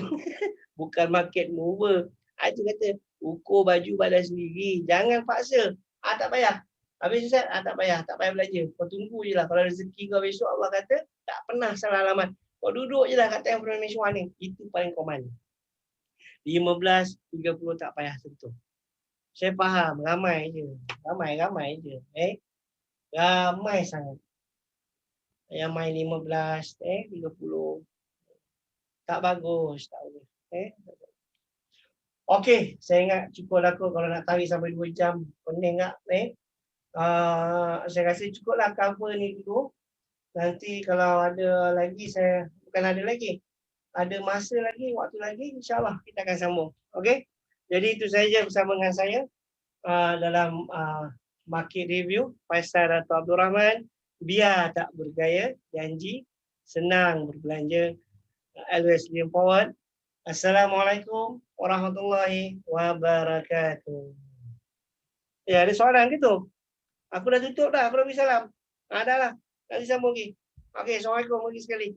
Bukan market mover. Itu kata, ukur baju badan sendiri. Jangan paksa. Tak payah. Habis Ustaz, tak payah belajar. Kau tunggu je lah. Kalau rezeki kau besok, Allah kata, tak pernah salah alamat. Kau duduk je lah kat time information one ni. Itu paling command. 15, 30 tak payah sentuh. Saya faham, ramai je. Ramai je. Ramai sangat. Yang main 15, 30. Tak bagus, tak bagus. Okey, saya ingat cukup lah kalau nak tarik sampai 2 jam. Pening tak? Saya rasa cukuplah cover ni dulu. Nanti kalau ada lagi, ada masa lagi, waktu lagi, insyaAllah kita akan sambung. Okey? Jadi itu saja bersama dengan saya dalam market review. Faisal atau Abdul Rahman. Biar tak bergaya, janji, senang berbelanja. Always lean forward. Assalamualaikum warahmatullahi wabarakatuh. Ya, ada soalan gitu? Aku dah tutup dah, aku dah beri salam. Dah lah, nanti sambung lagi. Okey, Assalamualaikum lagi sekali.